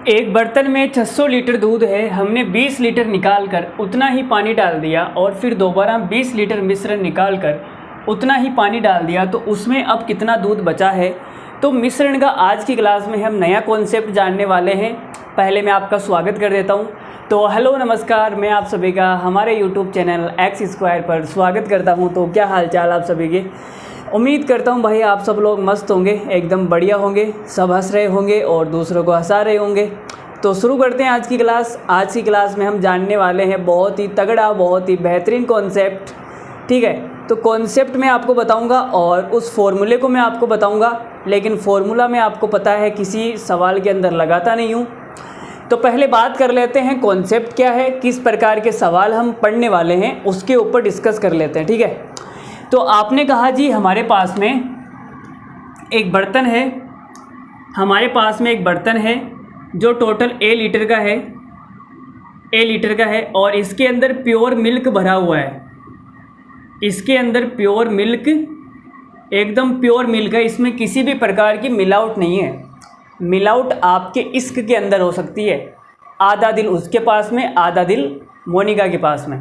एक बर्तन में 600 लीटर दूध है। हमने 20 लीटर निकाल कर उतना ही पानी डाल दिया और फिर दोबारा 20 लीटर मिश्रण निकाल कर उतना ही पानी डाल दिया, तो उसमें अब कितना दूध बचा है। तो मिश्रण का आज की क्लास में हम नया कॉन्सेप्ट जानने वाले हैं। पहले मैं आपका स्वागत कर देता हूँ। तो हेलो नमस्कार, मैं आप सभी का हमारे यूट्यूब चैनल एक्स स्क्वायर पर स्वागत करता हूँ। तो क्या हाल चाल आप सभी के। उम्मीद करता हूँ भाई आप सब लोग मस्त होंगे, एकदम बढ़िया होंगे, सब हंस रहे होंगे और दूसरों को हंसा रहे होंगे। तो शुरू करते हैं आज की क्लास। आज की क्लास में हम जानने वाले हैं बहुत ही तगड़ा, बहुत ही बेहतरीन कॉन्सेप्ट। ठीक है, तो कॉन्सेप्ट मैं आपको बताऊंगा और उस फॉर्मूले को मैं आपको बताऊंगा, लेकिन फॉर्मूला मैं आपको पता है किसी सवाल के अंदर लगाता नहीं हूँ। तो पहले बात कर लेते हैं कॉन्सेप्ट क्या है, किस प्रकार के सवाल हम पढ़ने वाले हैं, उसके ऊपर डिस्कस कर लेते हैं। ठीक है, तो आपने कहा जी हमारे पास में एक बर्तन है, हमारे पास में एक बर्तन है जो टोटल ए लीटर का है और इसके अंदर प्योर मिल्क भरा हुआ है। इसके अंदर प्योर मिल्क, एकदम प्योर मिल्क है, इसमें किसी भी प्रकार की मिलावट नहीं है। मिलावट आपके इश्क के अंदर हो सकती है, आधा दिल उसके पास में, आधा दिल मोनिका के पास में,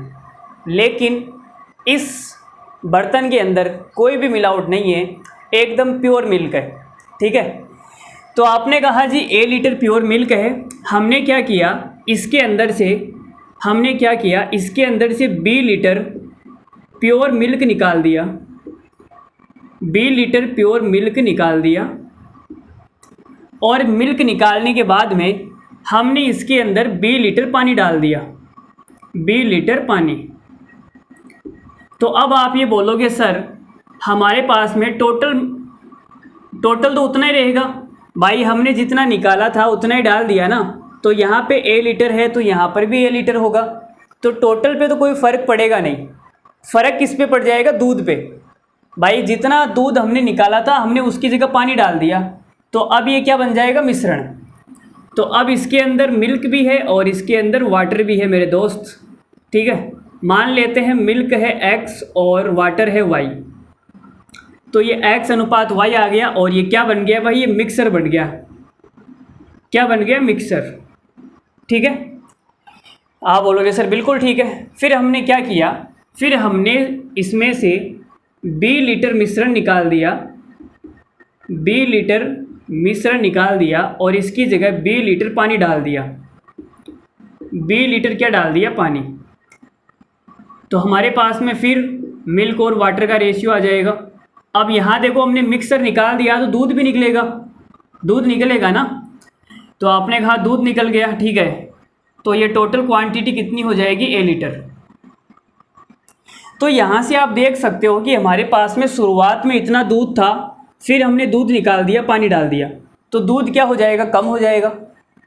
लेकिन इस बर्तन के अंदर कोई भी मिलावट नहीं है, एकदम प्योर मिल्क है। ठीक है, तो आपने कहा जी ए लीटर प्योर मिल्क है। हमने क्या किया, इसके अंदर से बी लीटर प्योर मिल्क निकाल दिया। बी लीटर प्योर मिल्क निकाल दिया और मिल्क निकालने के बाद में हमने इसके अंदर बी लीटर पानी डाल दिया। बी लीटर पानी। तो अब आप ये बोलोगे सर हमारे पास में टोटल तो उतना ही रहेगा। भाई हमने जितना निकाला था उतना ही डाल दिया ना, तो यहाँ पे ए लीटर है तो यहाँ पर भी ए लीटर होगा, तो टोटल पे तो कोई फ़र्क पड़ेगा नहीं। फ़र्क किस पे पड़ जाएगा, दूध पे। भाई जितना दूध हमने निकाला था हमने उसकी जगह पानी डाल दिया, तो अब ये क्या बन जाएगा, मिश्रण। तो अब इसके अंदर मिल्क भी है और इसके अंदर वाटर भी है मेरे दोस्त। ठीक है, मान लेते हैं मिल्क है x और वाटर है y, तो ये x अनुपात y आ गया और ये क्या बन गया भाई, ये मिक्सर बन गया। क्या बन गया, मिक्सर। ठीक है, आप बोलोगे सर बिल्कुल ठीक है। फिर हमने क्या किया, फिर हमने इसमें से b लीटर मिश्रण निकाल दिया। b लीटर मिश्रण निकाल दिया और इसकी जगह b लीटर पानी डाल दिया। b लीटर क्या डाल दिया, पानी। तो हमारे पास में फिर मिल्क और वाटर का रेशियो आ जाएगा। अब यहाँ देखो हमने मिक्सर निकाल दिया तो दूध भी निकलेगा, दूध निकलेगा ना। तो आपने कहा दूध निकल गया, ठीक है, तो ये टोटल क्वांटिटी कितनी हो जाएगी, ए लीटर। तो यहाँ से आप देख सकते हो कि हमारे पास में शुरुआत में इतना दूध था, फिर हमने दूध निकाल दिया, पानी डाल दिया, तो दूध क्या हो जाएगा, कम हो जाएगा।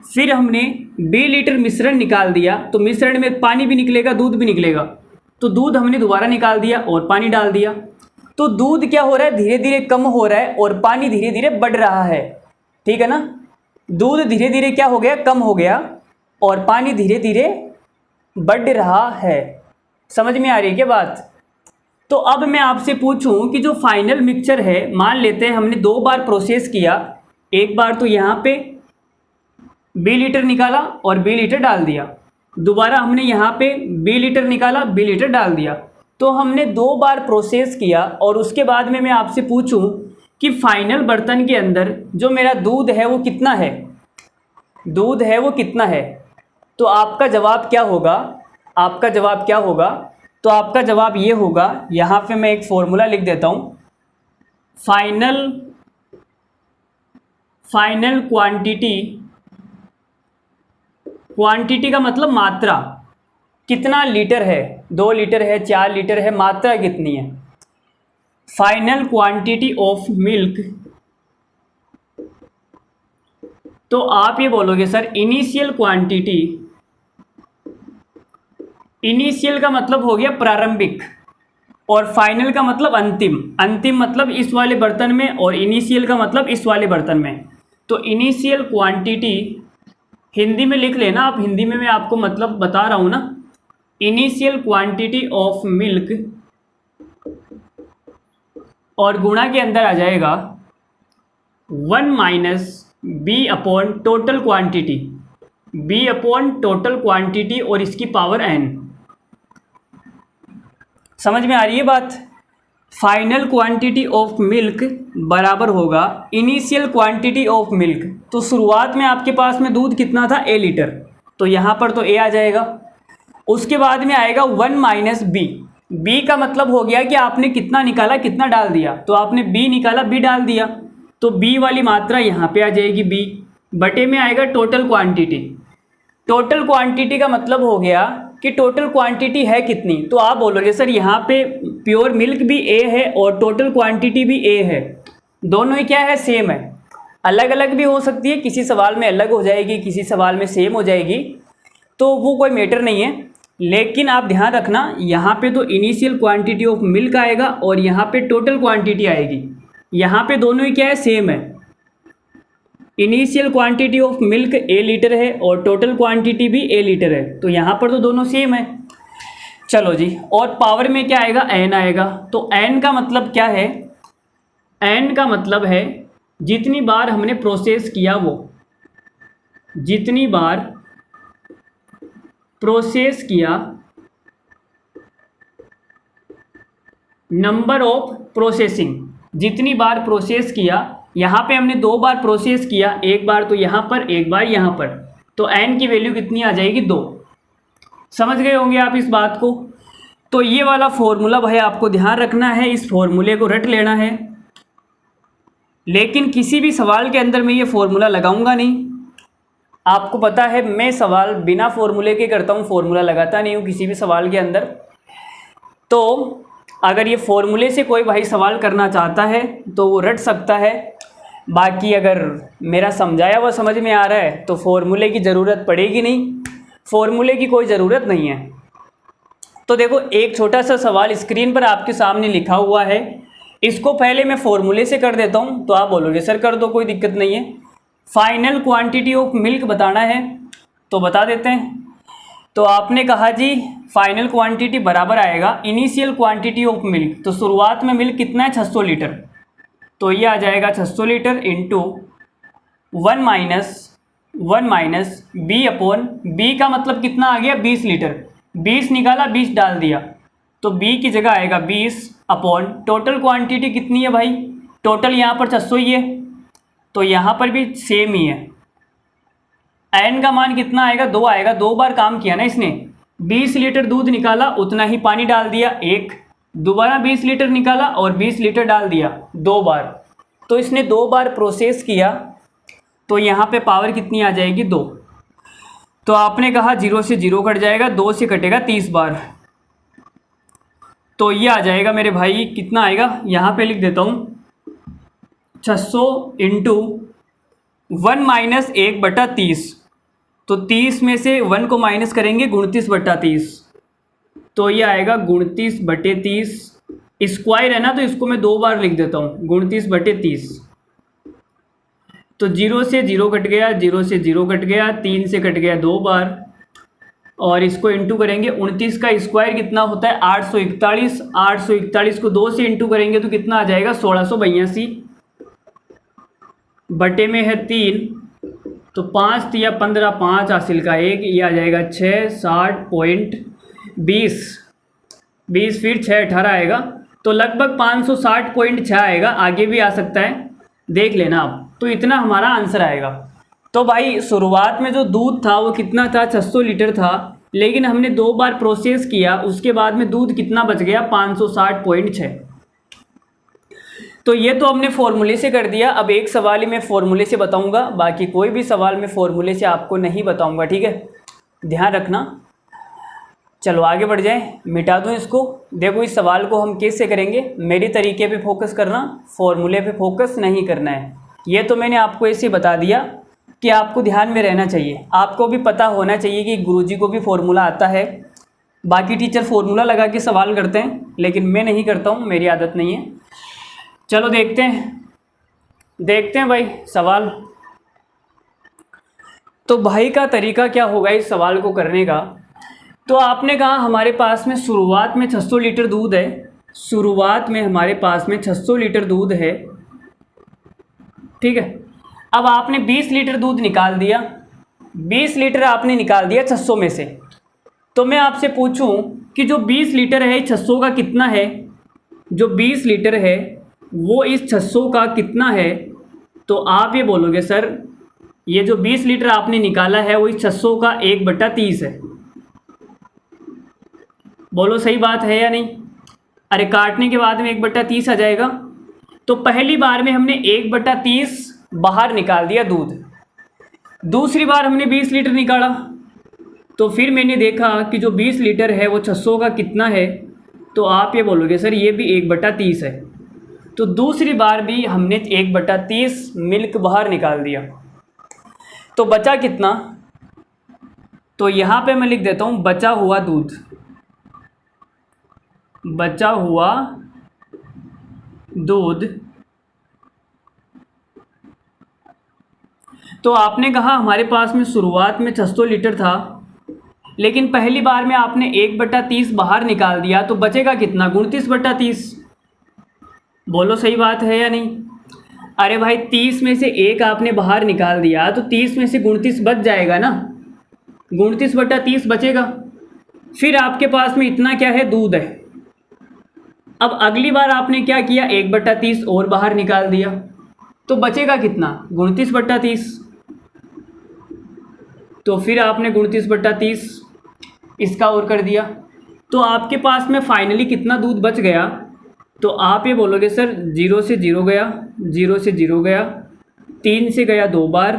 फिर हमने 20 लीटर मिश्रण निकाल दिया, तो मिश्रण में पानी भी निकलेगा, दूध भी निकलेगा, तो दूध हमने दोबारा निकाल दिया और पानी डाल दिया। तो दूध क्या हो रहा है, धीरे धीरे कम हो रहा है और पानी धीरे धीरे बढ़ रहा है। ठीक है ना, दूध धीरे धीरे क्या हो गया, कम हो गया और पानी धीरे धीरे बढ़ रहा है। समझ में आ रही है क्या बात। तो अब मैं आपसे पूछूं कि जो फाइनल मिक्सचर है, मान लेते हैं हमने 2 बार प्रोसेस किया। एक बार तो यहाँ पे 20 लीटर निकाला और 20 लीटर डाल दिया, दोबारा हमने यहाँ पे 20 लीटर निकाला, 20 लीटर डाल दिया, तो हमने 2 बार प्रोसेस किया। और उसके बाद में मैं आपसे पूछूं कि फाइनल बर्तन के अंदर जो मेरा दूध है वो कितना है, दूध है वो कितना है, तो आपका जवाब क्या होगा, आपका जवाब क्या होगा, तो आपका जवाब ये होगा, यहाँ पे मैं एक फॉर्मूला लिख देता हूँ। फाइनल क्वांटिटी का मतलब मात्रा, कितना लीटर है, 2 लीटर है, 4 लीटर है, मात्रा कितनी है। फाइनल क्वांटिटी ऑफ मिल्क, तो आप ये बोलोगे सर इनिशियल क्वांटिटी, इनिशियल का मतलब हो गया प्रारंभिक और फाइनल का मतलब अंतिम। अंतिम मतलब इस वाले बर्तन में और इनिशियल का मतलब इस वाले बर्तन में। तो इनिशियल क्वांटिटी हिंदी में लिख लेना आप, हिंदी में मैं आपको मतलब बता रहा हूँ ना। इनिशियल क्वांटिटी ऑफ मिल्क और गुणा के अंदर आ जाएगा 1 - b upon total quantity. B upon total quantity और इसकी पावर n। समझ में आ रही है बात? फाइनल क्वांटिटी ऑफ मिल्क बराबर होगा इनिशियल क्वांटिटी ऑफ मिल्क। तो शुरुआत में आपके पास में दूध कितना था, a लीटर, तो यहाँ पर तो a आ जाएगा। उसके बाद में आएगा 1 माइनस बी। बी का मतलब हो गया कि आपने कितना निकाला, कितना डाल दिया, तो आपने बी निकाला, बी डाल दिया, तो बी वाली मात्रा यहाँ पे आ जाएगी बी, बटे में आएगा टोटल क्वांटिटी। टोटल क्वांटिटी का मतलब हो गया कि टोटल क्वांटिटी है कितनी। तो आप बोलोगे सर यहाँ पे प्योर मिल्क भी ए है और टोटल क्वांटिटी भी ए है, दोनों ही क्या है, सेम है। अलग अलग भी हो सकती है, किसी सवाल में अलग हो जाएगी, किसी सवाल में सेम हो जाएगी, तो वो कोई मैटर नहीं है। लेकिन आप ध्यान रखना, यहाँ पे तो इनिशियल क्वांटिटी ऑफ मिल्क आएगा और यहाँ पे टोटल क्वांटिटी आएगी। यहाँ पे दोनों ही क्या है, सेम है। Initial quantity of milk A litre है और टोटल क्वांटिटी भी ए लीटर है, तो यहाँ पर तो दोनों सेम है। चलो जी, और पावर में क्या आएगा, एन आएगा। तो एन का मतलब क्या है, एन का मतलब है जितनी बार हमने प्रोसेस किया, वो जितनी बार प्रोसेस किया, नंबर ऑफ प्रोसेसिंग, जितनी बार प्रोसेस किया। यहाँ पे हमने 2 बार प्रोसेस किया, एक बार तो यहाँ पर, एक बार यहाँ पर, तो n की वैल्यू कितनी आ जाएगी, 2। समझ गए होंगे आप इस बात को। तो ये वाला फॉर्मूला भाई आपको ध्यान रखना है, इस फॉर्मूले को रट लेना है। लेकिन किसी भी सवाल के अंदर मैं ये फॉर्मूला लगाऊंगा नहीं। आपको पता है मैं सवाल बिना फॉर्मूले के करता हूँ, फॉर्मूला लगाता नहीं हूँ किसी भी सवाल के अंदर। तो अगर ये फॉर्मूले से कोई भाई सवाल करना चाहता है तो वो रट सकता है। बाकी अगर मेरा समझाया हुआ समझ में आ रहा है तो फॉर्मूले की ज़रूरत पड़ेगी नहीं, फॉर्मूले की कोई ज़रूरत नहीं है। तो देखो, एक छोटा सा सवाल स्क्रीन पर आपके सामने लिखा हुआ है, इसको पहले मैं फॉर्मूले से कर देता हूँ। तो आप बोलोगे सर कर दो, कोई दिक्कत नहीं है। फाइनल क्वांटिटी ऑफ मिल्क बताना है तो बता देते हैं। तो आपने कहा जी फाइनल क्वांटिटी बराबर आएगा इनिशियल क्वांटिटी ऑफ मिल्क। तो शुरुआत में मिल्क कितना है, 600 लीटर, तो ये आ जाएगा 600 litre into 1 minus B upon, B का मतलब कितना आ गया, 20 लीटर, 20 निकाला, 20 डाल दिया, तो बी की जगह आएगा 20 अपॉन टोटल क्वांटिटी कितनी है भाई, टोटल यहाँ पर 600 ही है, तो यहाँ पर भी सेम ही है। एन का मान कितना आएगा, 2 आएगा। 2 बार काम किया ना इसने, 20 लीटर दूध निकाला, उतना ही पानी डाल दिया, एक, दोबारा 20 लीटर निकाला और 20 लीटर डाल दिया, 2 बार। तो इसने 2 बार प्रोसेस किया, तो यहाँ पे पावर कितनी आ जाएगी, 2। तो आपने कहा 0 से 0 कट जाएगा, 2 से कटेगा 30 बार, तो ये आ जाएगा मेरे भाई, कितना आएगा, यहाँ पे लिख देता हूँ 600 इंटू 1 माइनस 1/30, तो 30 में से 1 को माइनस करेंगे, 29/30, तो ये आएगा 29/30। स्क्वायर है ना, तो इसको मैं 2 बार लिख देता हूँ, 29/30। तो 0 से 0 कट गया, 0 से 0 कट गया, 3 से कट गया 2 बार, और इसको इंटू करेंगे। 29 का स्क्वायर कितना होता है, 841। 841 को 2 से इंटू करेंगे तो कितना आ जाएगा, 1682, बटे में है 3, तो 5 तिया 15, 5 हासिल का 1, ये आ जाएगा 6, 60.20, 20 फिर 6 18 आएगा, तो लगभग 560.6 आएगा। आगे भी आ सकता है, देख लेना आप। तो इतना हमारा आंसर आएगा। तो भाई शुरुआत में जो दूध था वो कितना था, 600 लीटर था, लेकिन हमने 2 बार प्रोसेस किया, उसके बाद में दूध कितना बच गया, 560.6। तो ये तो हमने फॉर्मूले से कर दिया। अब एक सवाल ही मैं फॉर्मूले से बताऊंगा, बाकी कोई भी सवाल मैं फॉर्मूले से आपको नहीं बताऊंगा, ठीक है, ध्यान रखना। चलो आगे बढ़ जाएं, मिटा दूं इसको। देखो इस सवाल को हम कैसे करेंगे, मेरे तरीके पे फोकस करना, फॉर्मूले पे फोकस नहीं करना है। ये तो मैंने आपको ऐसे बता दिया कि आपको ध्यान में रहना चाहिए, आपको भी पता होना चाहिए कि गुरुजी को भी फॉर्मूला आता है। बाकी टीचर फॉर्मूला लगा के सवाल करते हैं, लेकिन मैं नहीं करता हूँ, मेरी आदत नहीं है। चलो देखते हैं भाई सवाल। तो भाई का तरीका क्या होगा इस सवाल को करने का। तो आपने कहा हमारे पास में शुरुआत में 600 लीटर दूध है, शुरुआत में हमारे पास में 600 लीटर दूध है, ठीक है। अब आपने 20 लीटर दूध निकाल दिया, 20 लीटर आपने निकाल दिया 600 में से। तो मैं आपसे पूछूं कि जो 20 लीटर है 600 का कितना है, जो 20 लीटर है वो इस 600 का कितना है, तो आप ये बोलोगे सर ये जो 20 लीटर आपने निकाला है वो इस 600 का 1/30 है। बोलो सही बात है या नहीं? अरे काटने के बाद में 1/30 आ जाएगा। तो पहली बार में हमने 1/30 बाहर निकाल दिया दूध, दूसरी बार हमने 20 लीटर निकाला, तो फिर मैंने देखा कि जो 20 लीटर है वो 600 का कितना है, तो आप ये बोलोगे सर ये भी 1/30 है। तो दूसरी बार भी हमने 1/30 मिल्क बाहर निकाल दिया, तो बचा कितना? तो यहाँ पे मैं लिख देता हूँ बचा हुआ दूध, बचा हुआ दूध। तो आपने कहा हमारे पास में शुरुआत में 600 लीटर था, लेकिन पहली बार में आपने 1/30 बाहर निकाल दिया, तो बचेगा कितना? 29/30। बोलो सही बात है या नहीं? अरे भाई 30 में से 1 आपने बाहर निकाल दिया तो 30 में से 29 बच जाएगा ना, 29/30 बचेगा। फिर आपके पास में इतना क्या है? दूध है। अब अगली बार आपने क्या किया? 1/30 और बाहर निकाल दिया, तो बचेगा कितना? 29/30। तो फिर आपने 29/30 इसका और कर दिया, तो आपके पास में फाइनली कितना दूध बच गया? तो आप ये बोलोगे सर 0 से 0 गया, 0 से 0 गया, 3 से गया 2 बार,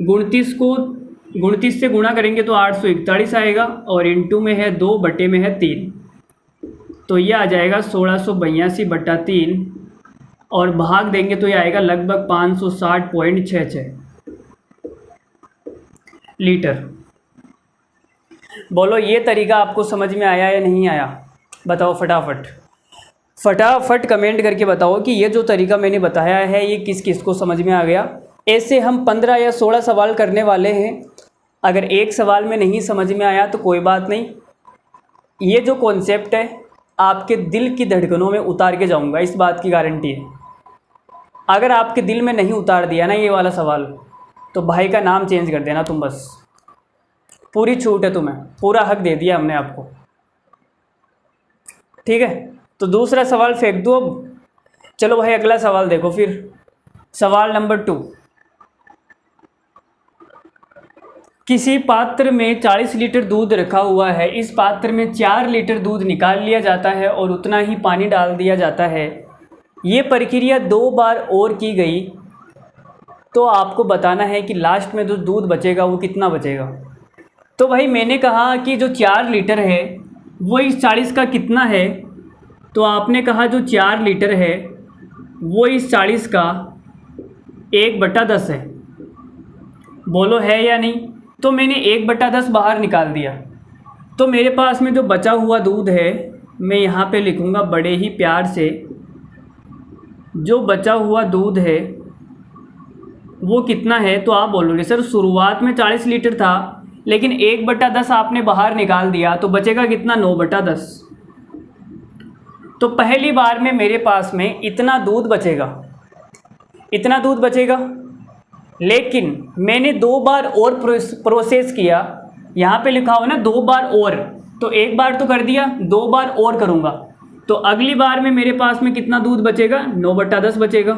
29 से गुणा करेंगे तो 841 आएगा, और इंटू में है 2, बटे में है 3, तो ये आ जाएगा 1682/3, और भाग देंगे तो ये आएगा लगभग 560.66 लीटर। बोलो ये तरीका आपको समझ में आया या नहीं आया? बताओ फटाफट, फटाफट कमेंट करके बताओ कि ये जो तरीका मैंने बताया है ये किस किस को समझ में आ गया। ऐसे हम 15 या 16 सवाल करने वाले हैं। अगर एक सवाल में नहीं समझ में आया तो कोई बात नहीं, ये जो कॉन्सेप्ट है आपके दिल की धड़कनों में उतार के जाऊंगा, इस बात की गारंटी है। अगर आपके दिल में नहीं उतार दिया ना ये वाला सवाल, तो भाई का नाम चेंज कर देना तुम बस। पूरी छूट है तुम्हें, पूरा हक दे दिया हमने आपको, ठीक है? तो दूसरा सवाल फेंक दो अब। चलो भाई अगला सवाल देखो फिर, सवाल नंबर 2। किसी पात्र में 40 लीटर दूध रखा हुआ है, इस पात्र में 4 लीटर दूध निकाल लिया जाता है और उतना ही पानी डाल दिया जाता है। ये प्रक्रिया 2 बार और की गई, तो आपको बताना है कि लास्ट में जो दूध बचेगा वो कितना बचेगा। तो भाई मैंने कहा कि जो 4 लीटर है वो इस 40 का कितना है, तो आपने कहा जो 4 लीटर है वो इस 40 का 1/10 है। बोलो है या नहीं? तो मैंने 1/10 बाहर निकाल दिया, तो मेरे पास में जो बचा हुआ दूध है मैं यहाँ पे लिखूँगा बड़े ही प्यार से, जो बचा हुआ दूध है वो कितना है। तो आप बोलोगे सर शुरुआत में 40 लीटर था, लेकिन 1/10 आपने बाहर निकाल दिया, तो बचेगा कितना? 9/10। तो पहली बार में मेरे पास में इतना दूध बचेगा, इतना दूध बचेगा, लेकिन मैंने 2 बार और प्रोसेस किया। यहाँ पे लिखा हुआ ना 2 बार और, तो 1 बार तो कर दिया, 2 बार और करूँगा, तो अगली बार में मेरे पास में कितना दूध बचेगा? 9/10 बचेगा।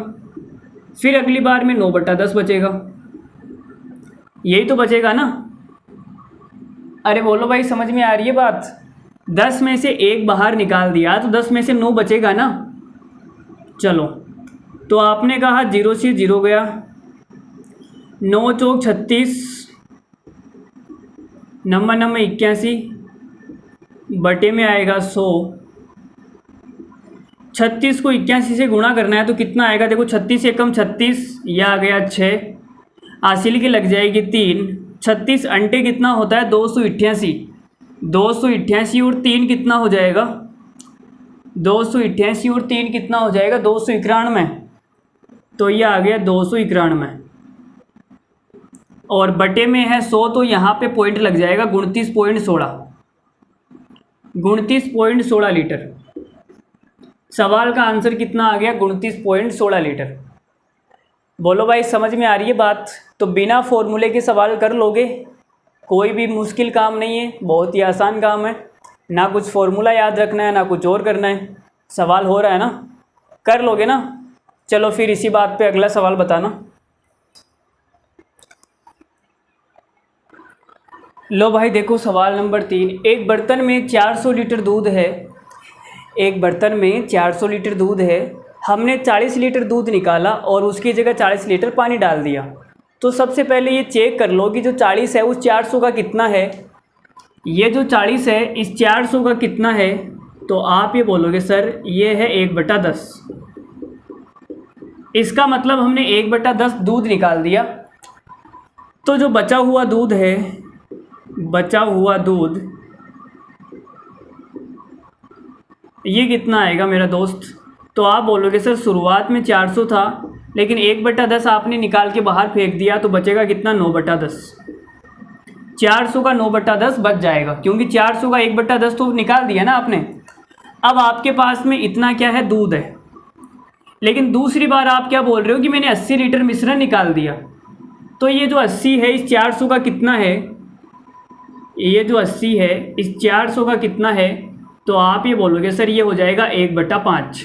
फिर अगली बार में 9/10 बचेगा, यही तो बचेगा ना। अरे बोलो भाई समझ में आ रही है बात? 10 में से 1 बाहर निकाल दिया तो 10 में से 9 बचेगा ना। चलो, तो आपने कहा 0 से 0 गया, 9 चौक 36, नंबर 81, बटे में आएगा 100। 36 को 81 से गुणा करना है तो कितना आएगा? देखो 36 से कम 36, यह आ गया 6, हासिल की लग जाएगी 3। 36 अंटे कितना होता है? 288। 288 और 3 कितना हो जाएगा? 288 और 3 कितना हो जाएगा? 291। तो ये आ गया 291, और बटे में है 100, तो यहाँ पे पॉइंट लग जाएगा 29.16, 29.16 लीटर। सवाल का आंसर कितना आ गया? 29.16 लीटर। बोलो भाई, समझ में आ रही है बात? तो बिना फॉर्मूले के सवाल कर लोगे, कोई भी मुश्किल काम नहीं है, बहुत ही आसान काम है। ना कुछ फॉर्मूला याद रखना है, ना कुछ और करना है, सवाल हो रहा है ना, कर लोगे ना। चलो फिर इसी बात पे अगला सवाल बताना। लो भाई देखो, सवाल नंबर 3। एक बर्तन में 400 लीटर दूध है। एक बर्तन में 400 लीटर दूध है। हमने 40 लीटर दूध निकाला और उसकी जगह 40 लीटर पानी डाल दिया। तो सबसे पहले ये चेक कर लो कि जो 40 है उस 400 का कितना है। ये जो 40 है इस 400 का कितना है। तो आप ये बोलोगे सर ये है 1/10। इसका मतलब हमने 1/10 दूध निकाल दिया। तो जो बचा हुआ दूध है, बचा हुआ दूध ये कितना आएगा मेरा दोस्त? तो आप बोलोगे सर शुरुआत में 400 था, लेकिन 1/10 आपने निकाल के बाहर फेंक दिया, तो बचेगा कितना? 9/10। 400 का 9/10 बच जाएगा, क्योंकि 400 का 1/10 तो निकाल दिया ना आपने। अब आपके पास में इतना क्या है? दूध है। लेकिन दूसरी बार आप क्या बोल रहे हो कि मैंने 80 लीटर मिश्रण निकाल दिया। तो ये जो 80 है इस 400 का कितना है? ये जो 80 है इस 400 का कितना है? तो आप ये बोलोगे सर ये हो जाएगा 1/5।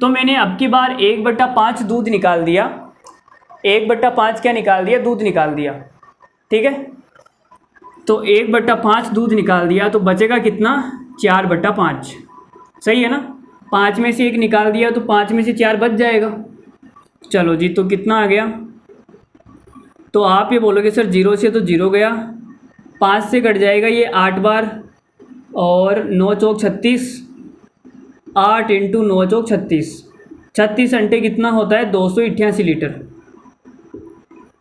तो मैंने अब की बार 1/5 दूध निकाल दिया। 1/5 क्या निकाल दिया? दूध निकाल दिया। ठीक है, तो 1/5 दूध निकाल दिया, तो बचेगा कितना? 4/5। सही है ना? 5 में से 1 निकाल दिया तो 5 में से 4 बच जाएगा। चलो जी, तो कितना आ गया? तो आप ये बोलोगे सर 0 से तो 0 गया, 5 से कट जाएगा ये 8 बार, और 9 चौक 36। 8 × 9 चौक 36। 36 अंटे कितना होता है? 288 लीटर।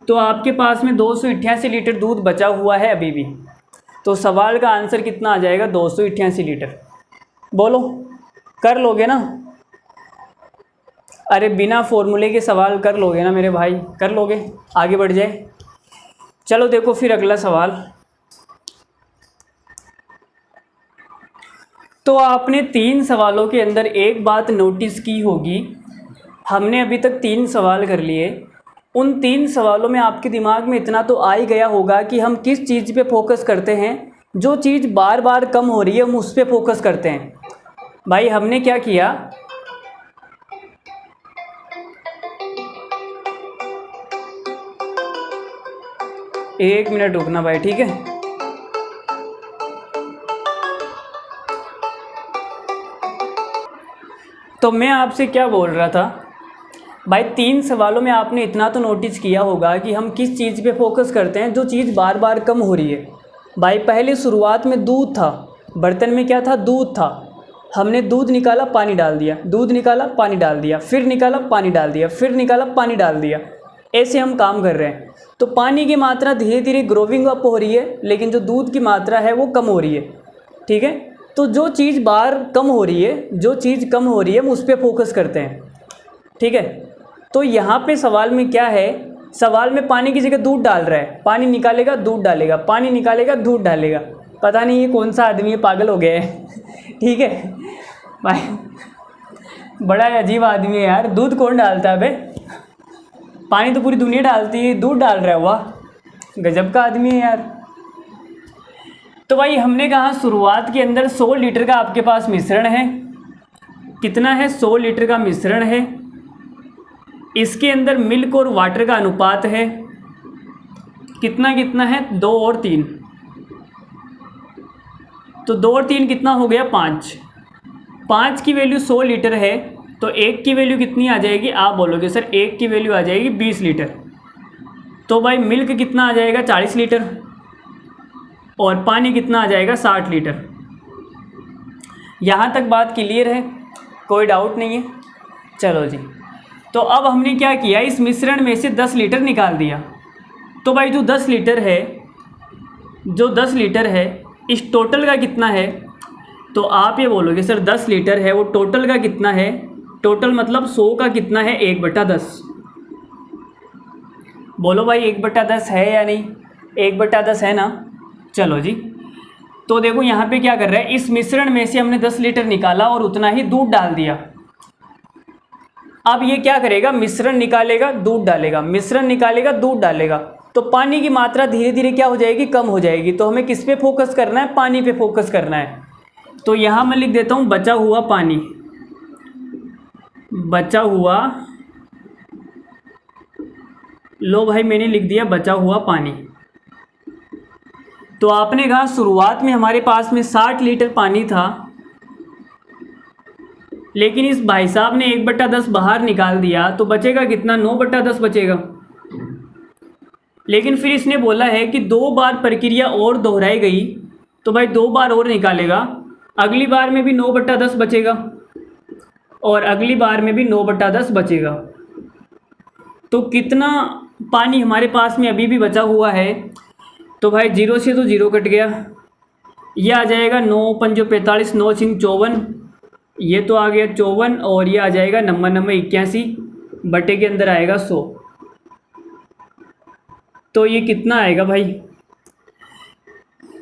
तो आपके पास में 288 लीटर दूध बचा हुआ है अभी भी। तो सवाल का आंसर कितना आ जाएगा? 288 लीटर। बोलो, कर लोगे ना? अरे बिना फॉर्मूले के सवाल कर लोगे ना मेरे भाई? कर लोगे? आगे बढ़ जाए। चलो देखो फिर अगला सवाल। तो आपने 3 सवालों के अंदर एक बात नोटिस की होगी। हमने अभी तक 3 सवाल कर लिए। उन 3 सवालों में आपके दिमाग में इतना तो आ ही गया होगा कि हम किस चीज़ पे फोकस करते हैं। जो चीज़ बार बार कम हो रही है हम उस पर फोकस करते हैं। भाई हमने क्या किया, एक मिनट रुकना भाई, ठीक है? तो मैं आपसे क्या बोल रहा था भाई, 3 सवालों में आपने इतना तो नोटिस किया होगा कि हम किस चीज़ पे फोकस करते हैं, जो चीज़ बार बार कम हो रही है। भाई पहले शुरुआत में दूध था, बर्तन में क्या था? दूध था। हमने दूध निकाला, पानी डाल दिया, दूध निकाला, पानी डाल दिया, फिर निकाला, पानी डाल दिया, फिर निकाला, पानी डाल दिया। ऐसे हम काम कर रहे हैं। तो पानी की मात्रा धीरे धीरे ग्रोविंग अप हो रही है, लेकिन जो दूध की मात्रा है वो कम हो रही है। ठीक है, तो जो चीज़ बार कम हो रही है, जो चीज़ कम हो रही है हम उस पर फोकस करते हैं। ठीक है, तो यहाँ पे सवाल में क्या है? सवाल में पानी की जगह दूध डाल रहा है। पानी निकालेगा, दूध डालेगा, पानी निकालेगा, दूध डालेगा। पता नहीं ये कौन सा आदमी है, पागल हो गया है। ठीक है भाई, बड़ा अजीब आदमी है यार। दूध कौन डालता है बे? पानी तो पूरी दुनिया डालती है, दूध डाल रहा है। वाह, गजब का आदमी है यार। तो भाई हमने कहा शुरुआत के अंदर 100 लीटर का आपके पास मिश्रण है। कितना है? 100 लीटर का मिश्रण है। इसके अंदर मिल्क और वाटर का अनुपात है कितना कितना है? 2 और 3। तो 2 और 3 कितना हो गया? 5। 5 की वैल्यू 100 लीटर है, तो 1 की वैल्यू कितनी आ जाएगी? आप बोलोगे सर 1 की वैल्यू आ जाएगी 20 लीटर। तो भाई मिल्क कितना आ जाएगा? 40 लीटर। और पानी कितना आ जाएगा? 60 लीटर। यहाँ तक बात क्लियर है? कोई डाउट नहीं है? चलो जी, तो अब हमने क्या किया, इस मिश्रण में से 10 लीटर निकाल दिया। तो भाई जो 10 लीटर है, जो 10 लीटर है इस टोटल का कितना है? तो आप ये बोलोगे सर 10 लीटर है, वो टोटल का कितना है? टोटल मतलब 100 का कितना है? 1/10। बोलो भाई 1/10 है या नहीं? 1/10 है ना? चलो जी, तो देखो यहाँ पे क्या कर रहा है, इस मिश्रण में से हमने 10 लीटर निकाला और उतना ही दूध डाल दिया। अब ये क्या करेगा, मिश्रण निकालेगा, दूध डालेगा, मिश्रण निकालेगा, दूध डालेगा, तो पानी की मात्रा धीरे धीरे क्या हो जाएगी, कम हो जाएगी। तो हमें किस पे फोकस करना है, पानी पे फोकस करना है। तो यहाँ मैं लिख देता हूँ बचा हुआ पानी, बचा हुआ, लो भाई मैंने लिख दिया बचा हुआ पानी। तो आपने कहा शुरुआत में हमारे पास में 60 लीटर पानी था, लेकिन इस भाई साहब ने 1/10 बाहर निकाल दिया, तो बचेगा कितना, 9/10 बचेगा। लेकिन फिर इसने बोला है कि 2 बार प्रक्रिया और दोहराई गई, तो भाई 2 बार और निकालेगा, अगली बार में भी 9/10 बचेगा और अगली बार में भी 9/10 बचेगा। तो कितना पानी हमारे पास में अभी भी बचा हुआ है, तो भाई 0 से तो 0 कट गया, ये आ जाएगा 9 पंजो 45, 9 सिंह 54, ये तो आ गया 54 और ये आ जाएगा नंबर 81 बटे के अंदर आएगा 100। तो ये कितना आएगा भाई,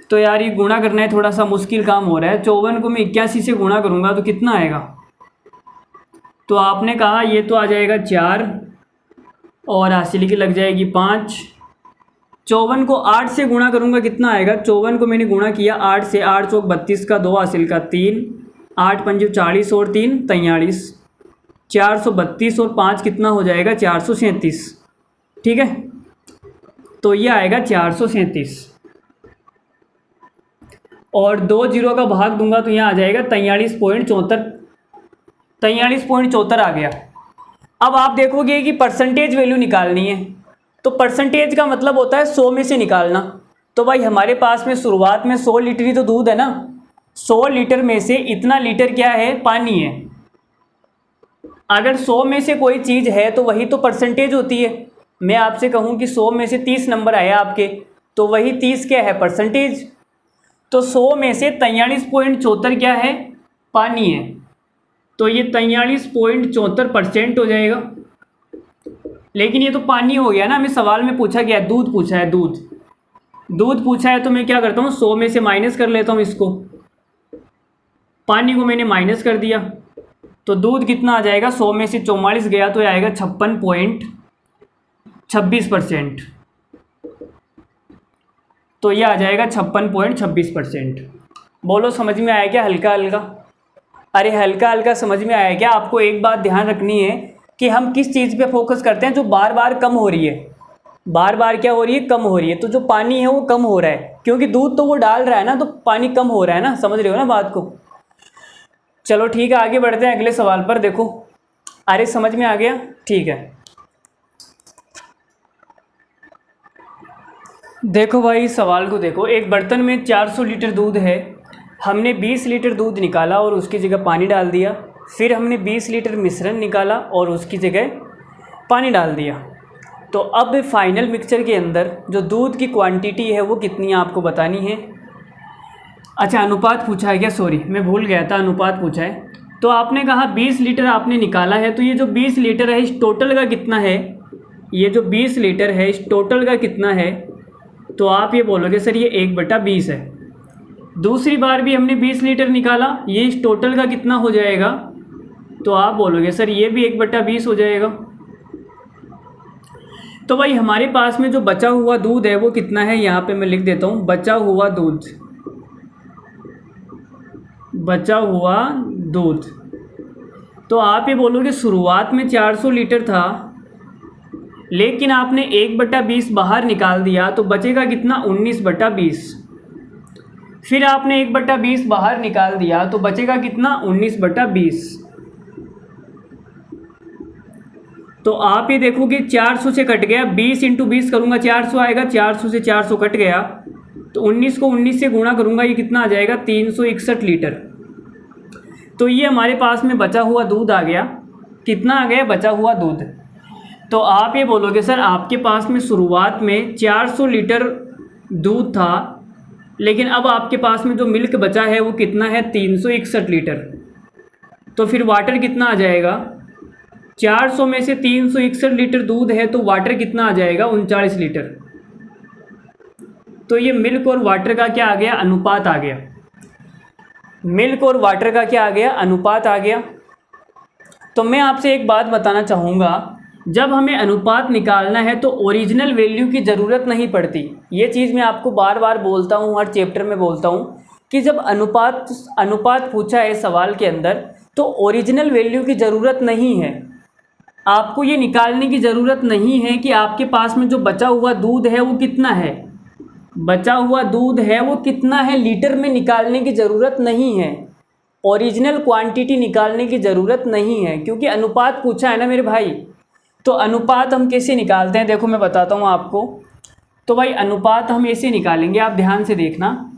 तो यार ये गुणा करना है थोड़ा सा मुश्किल काम हो रहा है। 54 को मैं 81 से गुणा करूँगा तो कितना आएगा, तो आपने कहा ये तो आ जाएगा 4 और हासिल की लग जाएगी 5। 54 को 8 से गुणा करूँगा कितना आएगा, 54 को मैंने गुणा किया 8 से, 8 चौक 32 का 2 हासिल का 3, 8 पंजे 40 और 3 43, 432 और 5 कितना हो जाएगा 437। ठीक है, तो ये आएगा 437 और 2 जीरो का भाग दूंगा तो यहाँ आ जाएगा 43.74 आ गया। अब आप देखोगे कि परसेंटेज वैल्यू निकालनी है, तो परसेंटेज का मतलब होता है 100 में से निकालना। तो भाई हमारे पास में शुरुआत में 100 लीटर ही तो दूध है ना, 100 लीटर में से इतना लीटर क्या है, पानी है। अगर 100 में से कोई चीज़ है तो वही तो परसेंटेज होती है। मैं आपसे कहूँ कि 100 में से 30 नंबर आया आपके, तो वही 30 क्या है, परसेंटेज। तो 100 में से 43.74 क्या है, पानी है, तो ये 43.74% हो जाएगा। लेकिन ये तो पानी हो गया ना, हमें सवाल में पूछा गया है, दूध पूछा है, दूध पूछा है, तो मैं क्या करता हूँ 100 में से माइनस कर लेता हूँ इसको, पानी को मैंने माइनस कर दिया, तो दूध कितना आ जाएगा, 100 में से 44 गया तो आएगा 56.26%। तो ये आ जाएगा 56.26%। बोलो समझ में आया क्या, हल्का हल्का? अरे हल्का हल्का समझ में आया क्या? आपको एक बात ध्यान रखनी है कि हम किस चीज़ पे फोकस करते हैं जो बार बार कम हो रही है, बार बार क्या हो रही है, कम हो रही है। तो जो पानी है वो कम हो रहा है, क्योंकि दूध तो वो डाल रहा है ना, तो पानी कम हो रहा है ना, समझ रहे हो ना बात को? चलो ठीक है, आगे बढ़ते हैं अगले सवाल पर। देखो, अरे समझ में आ गया, ठीक है। देखो भाई सवाल को देखो, एक बर्तन में 400 लीटर दूध है, हमने 20 लीटर दूध निकाला और उसकी जगह पानी डाल दिया, फिर हमने 20 लीटर मिश्रण निकाला और उसकी जगह पानी डाल दिया। तो अब फाइनल मिक्सचर के अंदर जो दूध की क्वांटिटी है वो कितनी आपको बतानी है। अच्छा, अनुपात पूछा है क्या? सॉरी मैं भूल गया था, अनुपात पूछा है। तो आपने कहा 20 लीटर आपने निकाला है, तो ये जो 20 लीटर है इस टोटल का कितना है, ये जो 20 लीटर है इस टोटल का कितना है? तो आप ये बोलोगे सर ये 1/20 है। दूसरी बार भी हमने 20 लीटर निकाला, ये इस टोटल का कितना हो जाएगा? तो आप बोलोगे सर ये भी 1/20 हो जाएगा। तो भाई हमारे पास में जो बचा हुआ दूध है वो कितना है, यहाँ पे मैं लिख देता हूँ बचा हुआ दूध, बचा हुआ दूध। तो आप ये बोलोगे शुरुआत में 400 लीटर था, लेकिन आपने 1/20 बाहर निकाल दिया, तो बचेगा कितना, 19/20। फिर आपने 1/20 बाहर निकाल दिया तो बचेगा कितना, 19/20। तो आप ये देखोगे 400 से कट गया, 20 × 20 करूँगा 400 आएगा, 400 से 400 कट गया, तो 19 को 19 से गुणा करूँगा, ये कितना आ जाएगा, 361 लीटर। तो ये हमारे पास में बचा हुआ दूध आ गया। कितना आ गया, बचा हुआ दूध। तो आप ये बोलोगे सर आपके पास में शुरुआत में 400 लीटर दूध था, लेकिन अब आपके पास में जो मिल्क बचा है वो कितना है, 361 लीटर। तो फिर वाटर कितना आ जाएगा, 400 में से 361 लीटर दूध है तो वाटर कितना आ जाएगा, 39 लीटर। तो ये मिल्क और वाटर का क्या आ गया, अनुपात आ गया। मिल्क और वाटर का क्या आ गया, अनुपात आ गया। तो मैं आपसे एक बात बताना चाहूँगा, जब हमें अनुपात निकालना है तो ओरिजिनल वैल्यू की ज़रूरत नहीं पड़ती। ये चीज़ मैं आपको बार बार बोलता हूँ, हर चैप्टर में बोलता हूँ कि जब अनुपात पूछा है सवाल के अंदर तो ओरिजिनल वैल्यू की ज़रूरत नहीं है। आपको ये निकालने की ज़रूरत नहीं है कि आपके पास में जो बचा हुआ दूध है वो कितना है, बचा हुआ दूध है वो कितना है, लीटर में निकालने की ज़रूरत नहीं है, ओरिजिनल क्वांटिटी निकालने की ज़रूरत नहीं है, क्योंकि अनुपात पूछा है ना मेरे भाई। तो अनुपात हम कैसे निकालते हैं, देखो मैं बताता हूँ आपको। तो भाई अनुपात हम ऐसे निकालेंगे, आप ध्यान से देखना।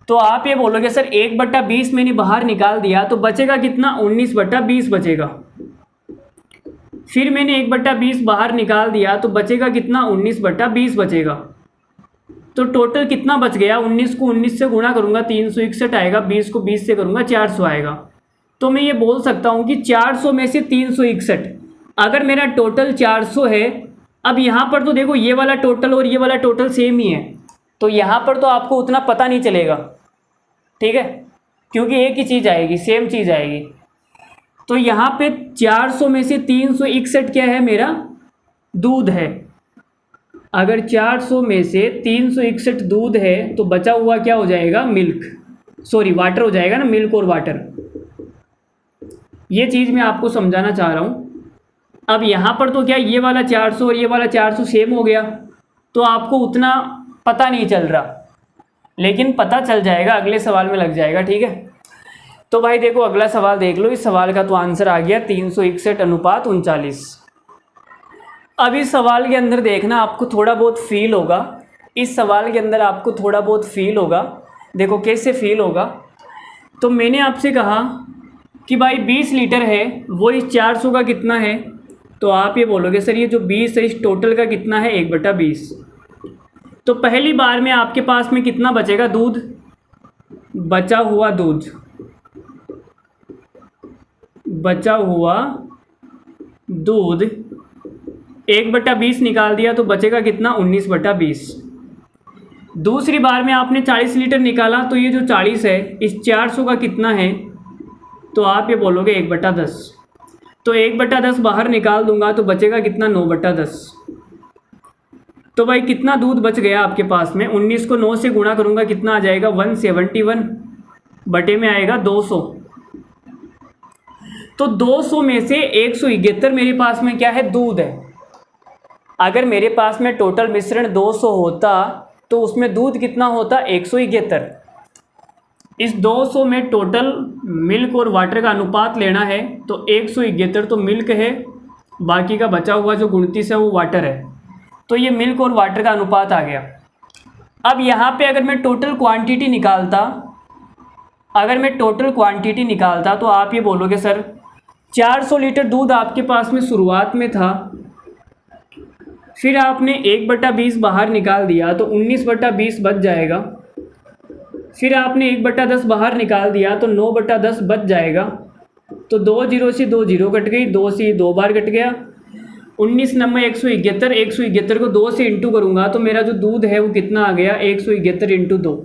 तो आप ये बोलोगे सर 1/20 मैंने बाहर निकाल दिया तो बचेगा कितना, 19/20 बचेगा। फिर मैंने 1/20 बाहर निकाल दिया तो बचेगा कितना, 19/20 बचेगा। तो टोटल कितना बच गया, 19 को 19 से गुणा करूँगा 361 आएगा, 20 को 20 से करूँगा 400 आएगा। तो मैं ये बोल सकता हूँ कि 400 में से 361, अगर मेरा टोटल 400 है, अब यहाँ पर तो देखो ये वाला टोटल और ये वाला टोटल सेम ही है, तो यहाँ पर तो आपको उतना पता नहीं चलेगा, ठीक है, क्योंकि एक ही चीज़ आएगी, सेम चीज़ आएगी। तो यहाँ पे 400 में से 361 क्या है, मेरा दूध है। अगर 400 में से 361 दूध है तो बचा हुआ क्या हो जाएगा, मिल्क, सॉरी वाटर हो जाएगा ना, मिल्क और वाटर। ये चीज़ मैं आपको समझाना चाह रहा हूँ। अब यहाँ पर तो क्या ये वाला 400 और ये वाला 400 सेम हो गया, तो आपको उतना पता नहीं चल रहा, लेकिन पता चल जाएगा, अगले सवाल में लग जाएगा, ठीक है। तो भाई देखो अगला सवाल देख लो, इस सवाल का तो आंसर आ गया 361:39। अब इस सवाल के अंदर देखना आपको थोड़ा बहुत फील होगा, इस सवाल के अंदर आपको थोड़ा बहुत फील होगा। देखो कैसे फील होगा, तो मैंने आपसे कहा कि भाई 20 लीटर है, वो इस 400 का कितना है, तो आप ये बोलोगे सर ये जो 20 है इस टोटल का कितना है, 1/20। तो पहली बार में आपके पास में कितना बचेगा दूध, बचा हुआ दूध, बचा हुआ दूध 1/20 निकाल दिया तो बचेगा कितना, 19/20। दूसरी बार में आपने 40 लीटर निकाला तो ये जो 40 है इस 400 का कितना है, तो आप ये बोलोगे 1/10। तो 1/10 बाहर निकाल दूंगा तो बचेगा कितना, 9/10। तो भाई कितना दूध बच गया आपके पास में, 19 को 9 से गुणा करूंगा कितना आ जाएगा, 171 बटे में आएगा 200। तो 200 में से 171 मेरे पास में क्या है, दूध है। अगर मेरे पास में टोटल मिश्रण 200 होता तो उसमें दूध कितना होता, 171। इस 200 में टोटल मिल्क और वाटर का अनुपात लेना है तो 171 तो मिल्क है, बाकी का बचा हुआ जो 29 है वो वाटर है। तो ये मिल्क और वाटर का अनुपात आ गया। अब यहाँ पे अगर मैं टोटल क्वांटिटी निकालता, अगर मैं टोटल क्वांटिटी निकालता तो आप ये बोलोगे सर 400 लीटर दूध आपके पास में शुरुआत में था, फिर आपने 1/20 बाहर निकाल दिया तो 19/20 बच जाएगा, फिर आपने 1/10 बाहर निकाल दिया तो 9/10 बच जाएगा। तो 2 0 से 2 0 कट गई, 2 से 2 बार कट गया, 19 नंबर 171, 171 को 2 से इंटू करूँगा तो मेरा जो दूध है वो कितना आ गया, 171 इंटू 2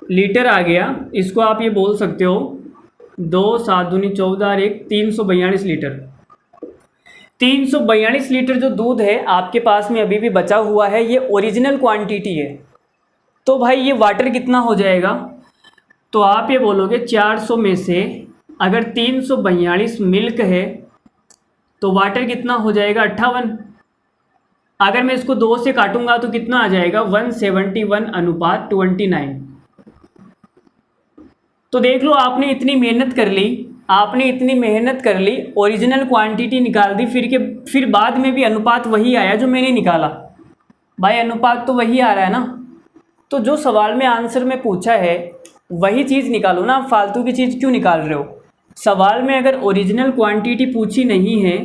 लीटर आ गया। इसको आप ये बोल सकते हो 2 7 दूनी 14 और 1 342 लीटर। 342 लीटर जो दूध है आपके पास में अभी भी बचा हुआ है, ये ओरिजिनल क्वांटिटी है। तो भाई ये वाटर कितना हो जाएगा, तो आप ये बोलोगे 400 में से अगर 342 मिल्क है तो वाटर कितना हो जाएगा, 58। अगर मैं इसको 2 से काटूंगा तो कितना आ जाएगा, 171:29। तो देख लो आपने इतनी मेहनत कर ली, आपने इतनी मेहनत कर ली, ओरिजिनल क्वांटिटी निकाल दी, फिर बाद में भी अनुपात वही आया जो मैंने निकाला। भाई अनुपात तो वही आ रहा है ना, तो जो सवाल में आंसर में पूछा है वही चीज़ निकालो ना, फालतू की चीज़ क्यों निकाल रहे हो। सवाल में अगर ओरिजिनल क्वांटिटी पूछी नहीं है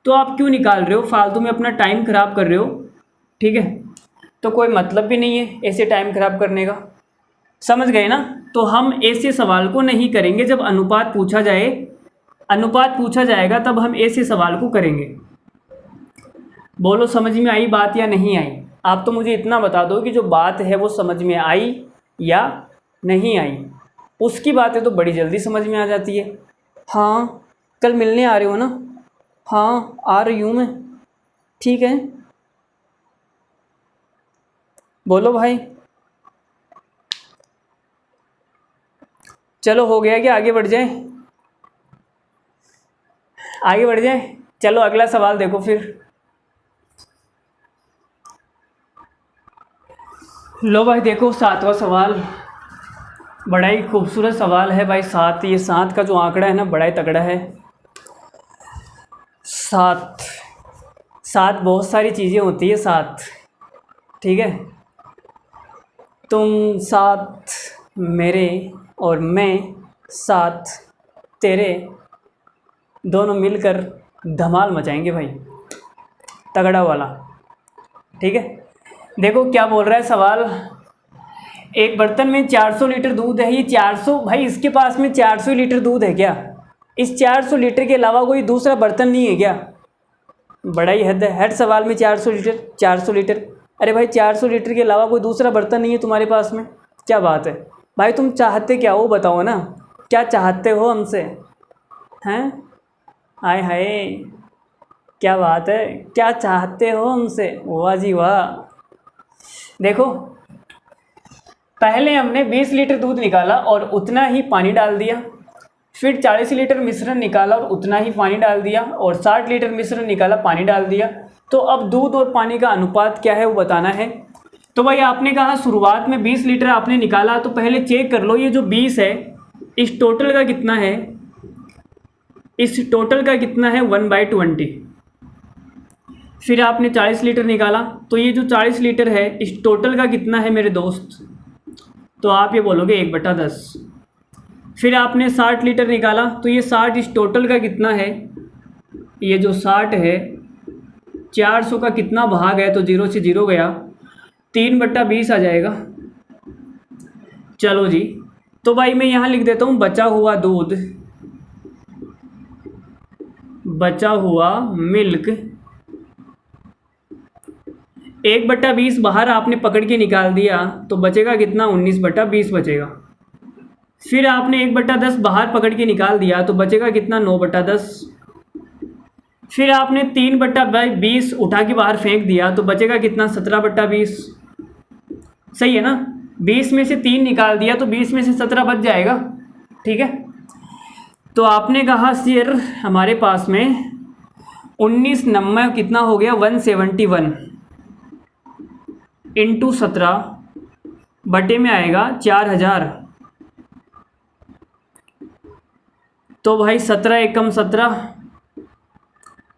तो आप क्यों निकाल रहे हो, फालतू में अपना टाइम ख़राब कर रहे हो, ठीक है। तो कोई मतलब भी नहीं है ऐसे टाइम ख़राब करने का, समझ गए ना। तो हम ऐसे सवाल को नहीं करेंगे, जब अनुपात पूछा जाए, अनुपात पूछा जाएगा तब हम ऐसे सवाल को करेंगे। बोलो समझ में आई बात या नहीं आई। आप तो मुझे इतना बता दो कि जो बात है वो समझ में आई या नहीं आई। उसकी बातें तो बड़ी जल्दी समझ में आ जाती है। हाँ कल मिलने आ रहे हो ना? हाँ आ रही हूँ मैं। ठीक है, बोलो भाई। चलो हो गया, कि आगे बढ़ जाए? आगे बढ़ जाए, चलो अगला सवाल देखो फिर। लो भाई देखो, 7वां सवाल बड़ा ही खूबसूरत सवाल है भाई। 7, ये 7 का जो आंकड़ा है ना, बड़ा ही तगड़ा है। 7, 7 बहुत सारी चीज़ें होती है 7, ठीक है। तुम 7 मेरे, और मैं 7 तेरे, दोनों मिलकर धमाल मचाएंगे भाई, तगड़ा वाला। ठीक है, देखो क्या बोल रहा है सवाल। एक बर्तन में 400 लीटर दूध है। ये 400 भाई, इसके पास में 400 लीटर दूध है क्या? इस 400 लीटर के अलावा कोई दूसरा बर्तन नहीं है क्या? बड़ा ही हद है, हर सवाल में 400 लीटर 400 लीटर। अरे भाई 400 लीटर के अलावा कोई दूसरा बर्तन नहीं है तुम्हारे पास में? क्या बात है भाई, तुम चाहते क्या हो बताओ ना, क्या चाहते हो हमसे? हैं? हाय हाय, क्या बात है, क्या चाहते हो हमसे? वाह जी वाह। देखो, पहले हमने 20 लीटर दूध निकाला और उतना ही पानी डाल दिया। फिर 40 लीटर मिश्रण निकाला और उतना ही पानी डाल दिया, और 60 लीटर मिश्रण निकाला, पानी डाल दिया। तो अब दूध और पानी का अनुपात क्या है वो बताना है। तो भाई आपने कहा शुरुआत में 20 लीटर आपने निकाला, तो पहले चेक कर लो ये जो 20 है इस टोटल का कितना है। इस टोटल का कितना है 1/20। फिर आपने 40 लीटर निकाला, तो ये जो 40 लीटर है इस टोटल का कितना है मेरे दोस्त? तो आप ये बोलोगे 1/10। फिर आपने 60 लीटर निकाला, तो ये 60 इस टोटल का कितना है? ये जो 60 है 400 का कितना भाग है? तो 0 से 0 गया, 3/20 आ जाएगा। चलो जी, तो भाई मैं यहाँ लिख देता हूँ बचा हुआ दूध, बचा हुआ मिल्क। 1/20 बाहर आपने पकड़ के निकाल दिया, तो बचेगा कितना? 19/20 बचेगा। फिर आपने 1/10 बाहर पकड़ के निकाल दिया, तो बचेगा कितना? 9/10। फिर आपने 3/20 उठा के बाहर फेंक दिया, तो बचेगा कितना? 17/20। सही है ना? 20 में से 3 निकाल दिया, तो 20 में से 17 बच जाएगा। ठीक है, तो आपने कहा सर हमारे पास में 19 नंबर कितना हो गया? 171 इंटू 17 बटे में आएगा 4000। तो भाई 17 एकम 17,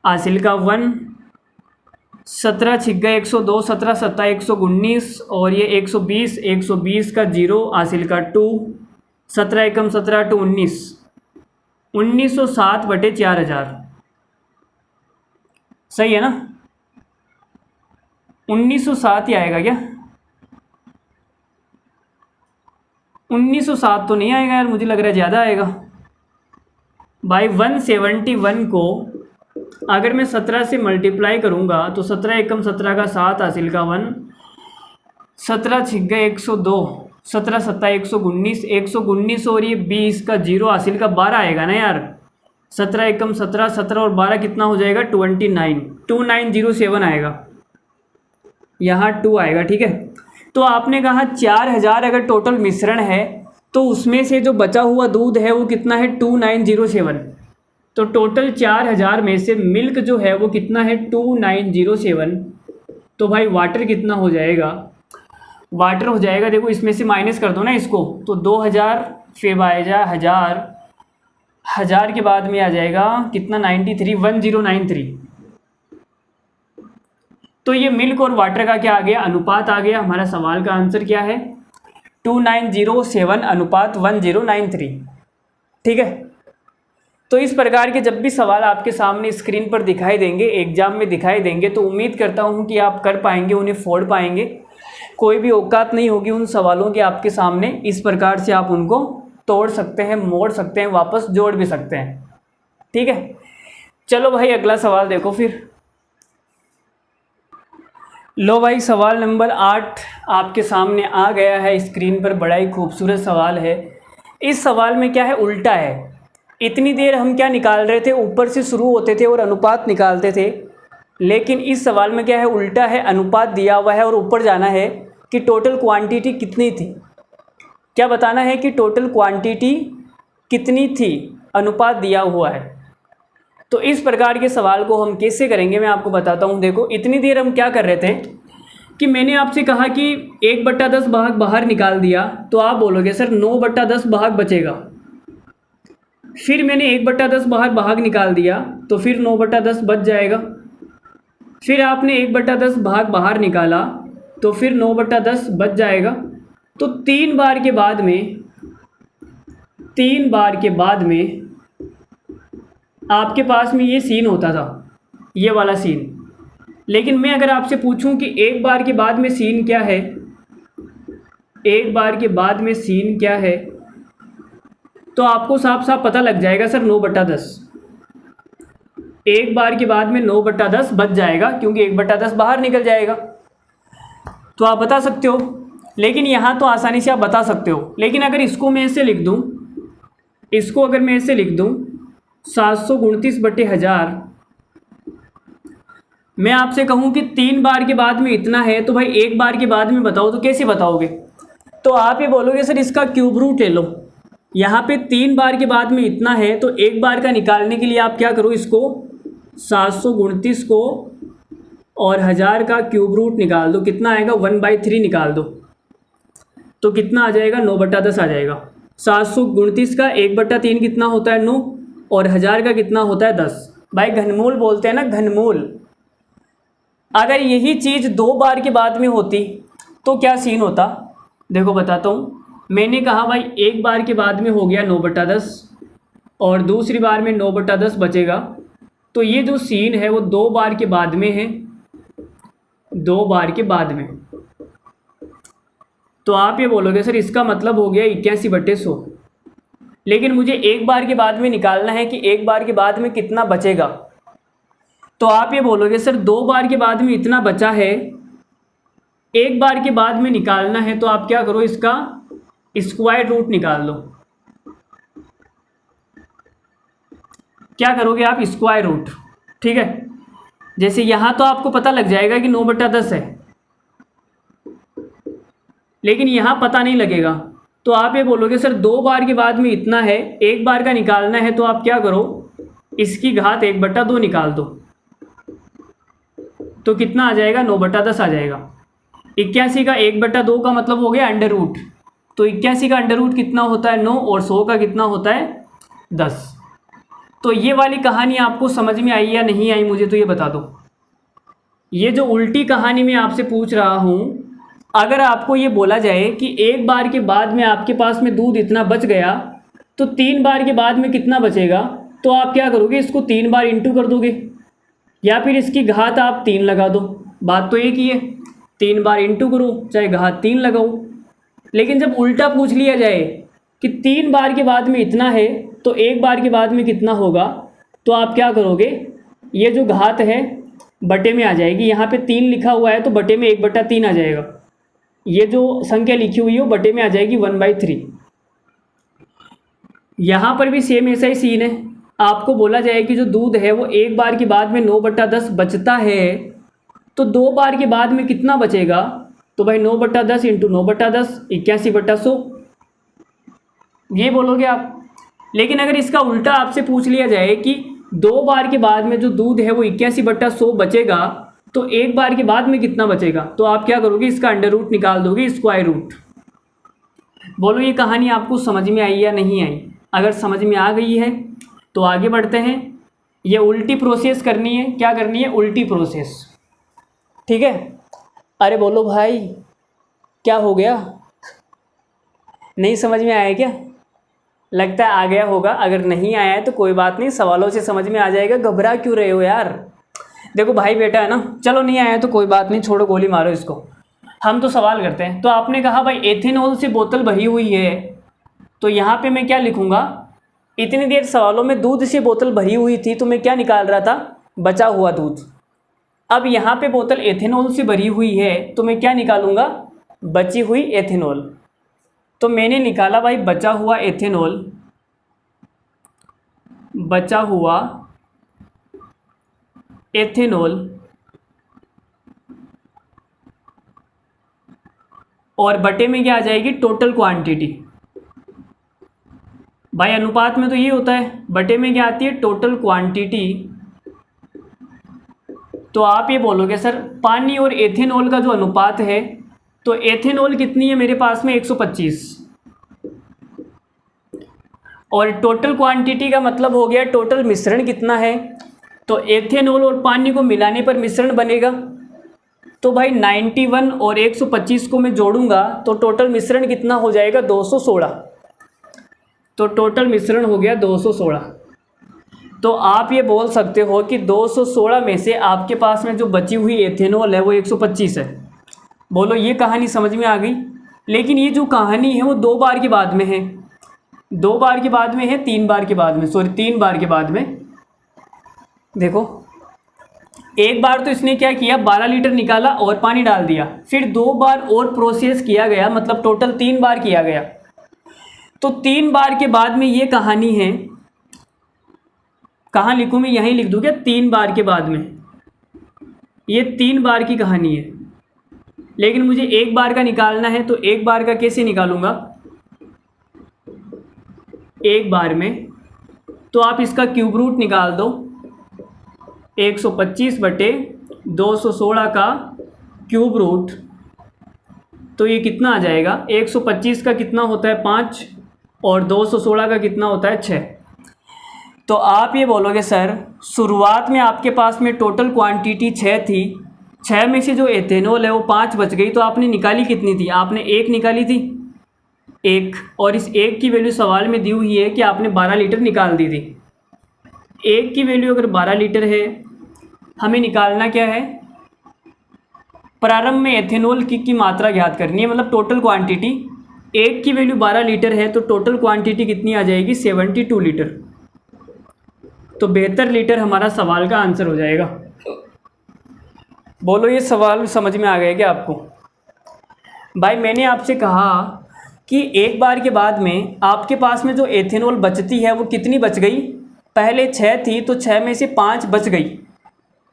हासिल का 1, 17 छिक्का 102, 17 सत्ता 119, और ये 120, 120 का 0, हासिल का 2, 17 एकम 17 टू 19, 1907 बटे 4000। सही है ना? 1907 ही आएगा क्या? 1907 तो नहीं आएगा यार, मुझे लग रहा है ज़्यादा आएगा भाई। 171 को अगर मैं 17 से मल्टीप्लाई करूँगा, तो 17 एकम 17 का 7, हासिल का 1, 17 छिक्का 102, 17 सत्ता 119, 119 और ये 20 का 0, हासिल का 12 आएगा ना यार। 17 एकम 17, 17 और 12 कितना हो जाएगा? 29, 2907 आएगा। यहाँ 2 आएगा। ठीक है, तो आपने कहा 4000 अगर टोटल मिश्रण है, तो उसमें से जो बचा हुआ दूध है वो कितना है? 2907। तो टोटल 4000 में से मिल्क जो है वो कितना है? 2907। तो भाई वाटर कितना हो जाएगा? वाटर हो जाएगा, देखो इसमें से माइनस कर दो ना इसको, तो 2000, फिर आएगा 1000, 1000 के बाद में आ जाएगा कितना? 93, 1093। तो ये मिल्क और वाटर का क्या आ गया? अनुपात आ गया। हमारा सवाल का आंसर क्या है? 2907 अनुपात 1093। ठीक है, तो इस प्रकार के जब भी सवाल आपके सामने स्क्रीन पर दिखाई देंगे, एग्जाम में दिखाई देंगे, तो उम्मीद करता हूँ कि आप कर पाएंगे, उन्हें फोड़ पाएंगे। कोई भी औकात नहीं होगी उन सवालों की आपके सामने। इस प्रकार से आप उनको तोड़ सकते हैं, मोड़ सकते हैं, वापस जोड़ भी सकते हैं। ठीक है, चलो भाई अगला सवाल देखो फिर। लो भाई, सवाल नंबर 8 आपके सामने आ गया है स्क्रीन पर। बड़ा ही खूबसूरत सवाल है। इस सवाल में क्या है, उल्टा है। इतनी देर हम क्या निकाल रहे थे, ऊपर से शुरू होते थे और अनुपात निकालते थे, लेकिन इस सवाल में क्या है, उल्टा है। अनुपात दिया हुआ है और ऊपर जाना है कि टोटल क्वांटिटी कितनी थी। क्या बताना है कि टोटल क्वांटिटी कितनी थी, अनुपात दिया हुआ है। तो इस प्रकार के सवाल को हम कैसे करेंगे मैं आपको बताता हूँ। देखो, इतनी देर हम क्या कर रहे थे कि मैंने आपसे कहा कि 1/10 भाग बाहर निकाल दिया, तो आप बोलोगे सर 9/10 भाग बचेगा। फिर मैंने 1/10 भाग निकाल दिया, तो फिर 9/10 बच जाएगा। फिर आपने 1/10 भाग बाहर निकाला, तो फिर 9/10 बच जाएगा। तो 3 बार के बाद में आपके पास में ये सीन होता था, ये वाला सीन। लेकिन मैं अगर आपसे पूछूं कि एक बार के बाद में सीन क्या है, एक बार के बाद में सीन क्या है, तो आपको साफ साफ पता लग जाएगा सर 9/10। एक बार के बाद में 9/10 बच जाएगा, क्योंकि 1/10 बाहर निकल जाएगा। तो आप बता सकते हो, लेकिन यहाँ तो आसानी से आप बता सकते हो। लेकिन अगर इसको मैं ऐसे लिख दूँ, इसको अगर मैं ऐसे लिख दूँ 729/1000, मैं आपसे कहूँ कि 3 बार के बाद में इतना है, तो भाई एक बार के बाद में बताओ, तो कैसे बताओगे? तो आप ये बोलोगे सर इसका क्यूब रूट ले लो। यहाँ पे 3 बार के बाद में इतना है, तो एक बार का निकालने के लिए आप क्या करो, इसको 729 को और 1000 का क्यूब रूट निकाल दो। कितना आएगा, 1/3 निकाल दो, तो कितना आ जाएगा, 9/10 आ जाएगा। 729 का 1/3 कितना होता है, 9, और 1000 का कितना होता है, 10। भाई घनमूल बोलते हैं ना, घनमूल। अगर यही चीज़ 2 बार के बाद में होती तो क्या सीन होता, देखो बताता हूँ। मैंने कहा भाई एक बार के बाद में हो गया 9/10 और दूसरी बार में 9/10 बचेगा, तो ये जो सीन है वो 2 बार के बाद में है, 2 बार के बाद में। तो आप ये बोलोगे सर इसका मतलब हो गया 81/100। लेकिन मुझे एक बार के बाद में निकालना है कि एक बार के बाद में कितना बचेगा। तो आप ये बोलोगे सर 2 बार के बाद में इतना बचा है, एक बार के बाद में निकालना है, तो आप क्या करो, इसका स्क्वायर रूट निकाल लो। क्या करोगे आप, स्क्वायर रूट। ठीक है, जैसे यहाँ तो आपको पता लग जाएगा कि 9/10 है, लेकिन यहाँ पता नहीं लगेगा। तो आप ये बोलोगे सर 2 बार के बाद में इतना है, एक बार का निकालना है, तो आप क्या करो, इसकी घात 1/2 निकाल दो, तो कितना आ जाएगा, 9/10 आ जाएगा। 81 का 1/2 का मतलब हो गया अंडर रूट, तो 81 का अंडर रूट कितना होता है, 9, और 100 का कितना होता है, 10। तो ये वाली कहानी आपको समझ में आई या नहीं आई, मुझे तो ये बता दो। ये जो उल्टी कहानी मैं आपसे पूछ रहा हूँ, अगर आपको ये बोला जाए कि एक बार के बाद में आपके पास में दूध इतना बच गया, तो 3 बार के बाद में कितना बचेगा, तो आप क्या करोगे, इसको 3 बार इंटू कर दोगे, या फिर इसकी घात आप 3 लगा दो। बात तो एक ही है, 3 बार इंटू करो चाहे घात 3 लगाओ। लेकिन जब उल्टा पूछ लिया जाए कि 3 बार के बाद में इतना है, तो एक बार के बाद में कितना होगा, तो आप क्या करोगे, ये जो घात है बटे में आ जाएगी। यहाँ पे 3 लिखा हुआ है, तो बटे में 1/3 आ जाएगा। ये जो संख्या लिखी हुई है वो बटे में आ जाएगी 1/3। यहाँ पर भी सेम ऐसा ही सीन है। आपको बोला जाए कि जो दूध है वो एक बार के बाद में 9/10 बचता है, तो 2 बार के बाद में कितना बचेगा, तो भाई 9/10 इंटू 9/10 81/100, ये बोलोगे आप। लेकिन अगर इसका उल्टा आपसे पूछ लिया जाए कि 2 बार के बाद में जो दूध है वो 81/100 बचेगा, तो एक बार के बाद में कितना बचेगा, तो आप क्या करोगे, इसका अंडर रूट निकाल दोगे, स्क्वायर रूट। बोलो ये कहानी आपको समझ में आई या नहीं आई? अगर समझ में आ गई है तो आगे बढ़ते हैं। ये उल्टी प्रोसेस करनी है, क्या करनी है, उल्टी प्रोसेस। ठीक है, अरे बोलो भाई क्या हो गया, नहीं समझ में आया क्या? लगता है आ गया होगा। अगर नहीं आया है तो कोई बात नहीं, सवालों से समझ में आ जाएगा, घबरा क्यों रहे हो यार। देखो भाई बेटा है ना, चलो नहीं आया तो कोई बात नहीं, छोड़ो, गोली मारो इसको, हम तो सवाल करते हैं। तो आपने कहा भाई एथेनॉल से बोतल भरी हुई है, तो यहाँ पे मैं क्या लिखूँगा, इतनी देर सवालों में दूध से बोतल भरी हुई थी, तो मैं क्या निकाल रहा था, बचा हुआ दूध। अब यहाँ पे बोतल एथेनॉल से भरी हुई है, तो मैं क्या निकालूंगा, बची हुई एथेनॉल। तो मैंने निकाला भाई बचा हुआ एथेनॉल, बचा हुआ एथेनॉल और बटे में क्या आ जाएगी, टोटल क्वांटिटी। भाई अनुपात में तो ये होता है, बटे में क्या आती है, टोटल क्वांटिटी। तो आप ये बोलोगे सर पानी और एथेनॉल का जो अनुपात है, तो एथेनॉल कितनी है मेरे पास में 125, और टोटल क्वांटिटी का मतलब हो गया टोटल मिश्रण कितना है, तो एथेनॉल और पानी को मिलाने पर मिश्रण बनेगा। तो भाई 91 और 125 को मैं जोड़ूंगा तो टोटल मिश्रण कितना हो जाएगा, 216। तो टोटल मिश्रण हो गया 216। तो आप ये बोल सकते हो कि 216 में से आपके पास में जो बची हुई एथेनॉल है वो 125 है। बोलो ये कहानी समझ में आ गई। लेकिन ये जो कहानी है वो 2 बार के बाद में है, 2 बार के बाद में है, 3 बार के बाद में, सॉरी 3 बार के बाद में। देखो एक बार तो इसने क्या किया, 12 लीटर निकाला और पानी डाल दिया, फिर 2 बार और प्रोसेस किया गया, मतलब टोटल 3 बार किया गया। तो 3 बार के बाद में ये कहानी है, कहाँ लिखूँ मैं, यहीं लिख दूँ क्या, 3 बार के बाद में, ये 3 बार की कहानी है। लेकिन मुझे 1 बार का निकालना है, तो 1 बार का कैसे निकालूंगा, 1 बार में तो आप इसका क्यूब रूट निकाल दो, 125 बटे 216 का क्यूब रूट, तो ये कितना आ जाएगा, 125 का कितना होता है 5 और 216 का कितना होता है 6। तो आप ये बोलोगे सर शुरुआत में आपके पास में टोटल क्वांटिटी 6 थी, 6 में से जो एथेनॉल है वो 5 बच गई, तो आपने निकाली कितनी थी, आपने 1 निकाली थी, 1, और इस 1 की वैल्यू सवाल में दी हुई है कि आपने 12 लीटर निकाल दी थी। 1 की वैल्यू अगर 12 लीटर है, हमें निकालना क्या है, प्रारंभ में एथेनॉल की मात्रा ज्ञात करनी है, मतलब टोटल क्वांटिटी। 1 की वैल्यू 12 लीटर है तो टोटल क्वांटिटी कितनी आ जाएगी, 72 लीटर। तो 72 लीटर हमारा सवाल का आंसर हो जाएगा। बोलो ये सवाल समझ में आ गया क्या आपको। भाई मैंने आपसे कहा कि 1 बार के बाद में आपके पास में जो एथेनॉल बचती है वो कितनी बच गई, पहले 6 थी तो 6 में से 5 बच गई,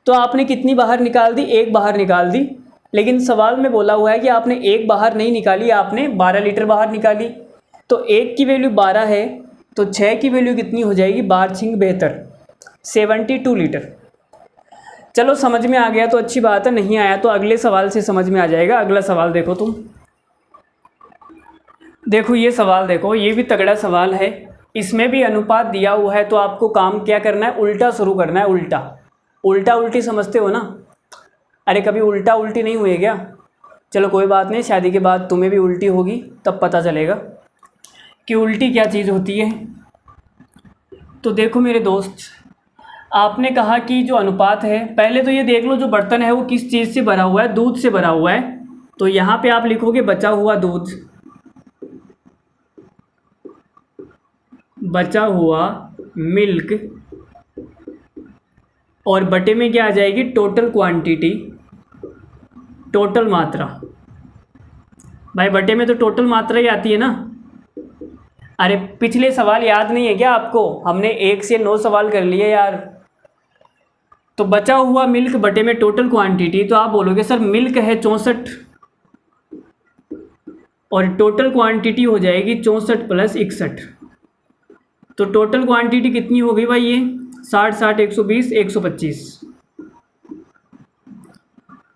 तो आपने कितनी बाहर निकाल दी, 1 बाहर निकाल दी। लेकिन सवाल में बोला हुआ है कि आपने 1 बाहर नहीं निकाली, आपने 12 लीटर बाहर निकाली। तो 1 की वैल्यू 12 है तो 6 की वैल्यू कितनी हो जाएगी, 12×6 72 लीटर। चलो समझ में आ गया तो अच्छी बात है, नहीं आया तो अगले सवाल से समझ में आ जाएगा। अगला सवाल देखो तुम, देखो ये सवाल देखो, ये भी तगड़ा सवाल है। इसमें भी अनुपात दिया हुआ है, तो आपको काम क्या करना है, उल्टा शुरू करना है। उल्टा उल्टा उल्टी समझते हो ना, अरे कभी उल्टा उल्टी नहीं हुई क्या, चलो कोई बात नहीं, शादी के बाद तुम्हें भी उल्टी होगी तब पता चलेगा कि उल्टी क्या चीज़ होती है। तो देखो मेरे दोस्त, आपने कहा कि जो अनुपात है, पहले तो ये देख लो जो बर्तन है वो किस चीज़ से भरा हुआ है, दूध से भरा हुआ है। तो यहाँ पे आप लिखोगे बचा हुआ दूध, बचा हुआ मिल्क, और बटे में क्या आ जाएगी, टोटल क्वांटिटी, टोटल मात्रा। भाई बटे में तो टोटल मात्रा ही आती है ना। अरे पिछले सवाल याद नहीं है क्या आपको, हमने 1 से 9 सवाल कर लिए यार। तो बचा हुआ मिल्क बटे में टोटल क्वांटिटी, तो आप बोलोगे सर मिल्क है 64 और टोटल क्वांटिटी हो जाएगी 64 + 61। तो टोटल क्वांटिटी कितनी हो गई भाई, ये 60 60 120 125,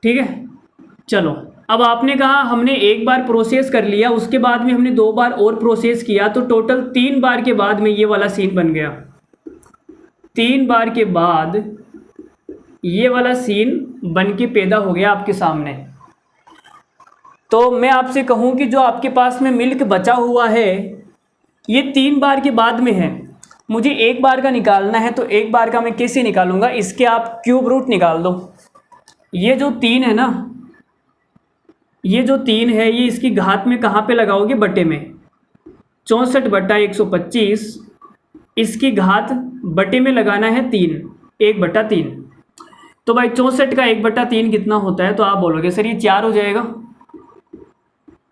ठीक है। चलो अब आपने कहा हमने 1 बार प्रोसेस कर लिया, उसके बाद में हमने 2 बार और प्रोसेस किया, तो टोटल 3 बार के बाद में ये वाला सीन बन गया। 3 बार के बाद ये वाला सीन बन के पैदा हो गया आपके सामने। तो मैं आपसे कहूँ कि जो आपके पास में मिल्क बचा हुआ है ये 3 बार के बाद में है, मुझे 1 बार का निकालना है। तो 1 बार का मैं कैसे निकालूंगा, इसके आप क्यूब रूट निकाल दो। ये जो 3 है ना, ये जो 3 है ये इसकी घात में कहाँ पे लगाओगे, बटे में। 64 बटा 125, इसकी घात बटे में लगाना है 3, 1/3। तो भाई 64 का 1/3 कितना होता है, तो आप बोलोगे सर ये 4 हो जाएगा,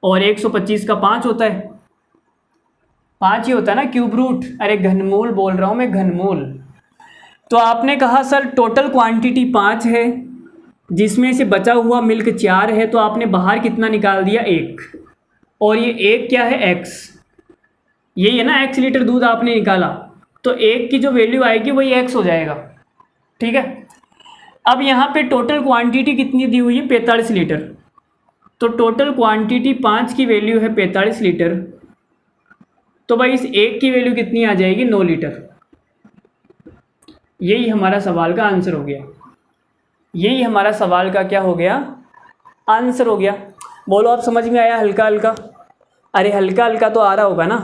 और 125 का 5 होता है, 5 ही होता है ना क्यूब रूट, अरे घनमूल बोल रहा हूँ मैं, घनमूल। तो आपने कहा सर टोटल क्वांटिटी 5 है, जिसमें से बचा हुआ मिल्क 4 है, तो आपने बाहर कितना निकाल दिया 1, और ये 1 क्या है x, यही है ना x लीटर दूध आपने निकाला, तो 1 की जो वैल्यू आएगी वही x हो जाएगा, ठीक है। अब यहाँ पे टोटल क्वांटिटी कितनी दी हुई है 45 लीटर, तो टोटल क्वांटिटी 5 की वैल्यू है 45 लीटर, तो भाई इस 1 की वैल्यू कितनी आ जाएगी 9 लीटर। यही हमारा सवाल का आंसर हो गया, यही हमारा सवाल का क्या हो गया, आंसर हो गया। बोलो आप समझ में आया हल्का हल्का? अरे हल्का हल्का तो आ रहा होगा ना,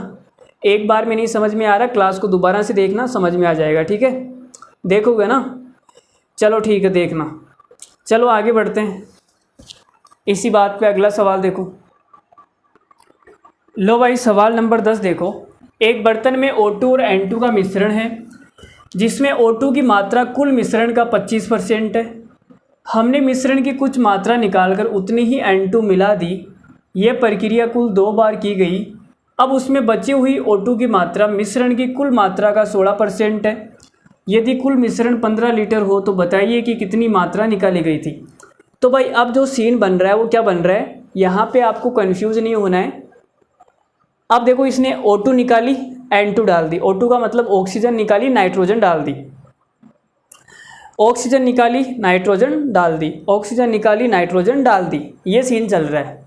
एक बार में नहीं समझ में आ रहा, क्लास को दोबारा से देखना, समझ में आ जाएगा, ठीक है। देखोगे ना, चलो ठीक है देखना। चलो आगे बढ़ते हैं, इसी बात पे अगला सवाल देखो। लो भाई सवाल नंबर 10 देखो। एक बर्तन में O2 और N2 का मिश्रण है, जिसमें O2 की मात्रा कुल मिश्रण का 25% है। हमने मिश्रण की कुछ मात्रा निकालकर उतनी ही N2 मिला दी। यह प्रक्रिया कुल 2 बार की गई। अब उसमें बची हुई O2 की मात्रा मिश्रण की कुल मात्रा का 16% है। यदि कुल मिश्रण 15 लीटर हो तो बताइए कि कितनी मात्रा निकाली गई थी। तो भाई अब जो सीन बन रहा है वो क्या बन रहा है, यहाँ पे आपको कंफ्यूज नहीं होना है। अब देखो इसने O2 निकाली, N2 डाल दी, O2 का मतलब ऑक्सीजन निकाली, नाइट्रोजन डाल दी, ऑक्सीजन निकाली नाइट्रोजन डाल दी, ऑक्सीजन निकाली नाइट्रोजन डाल दी, ये सीन चल रहा है,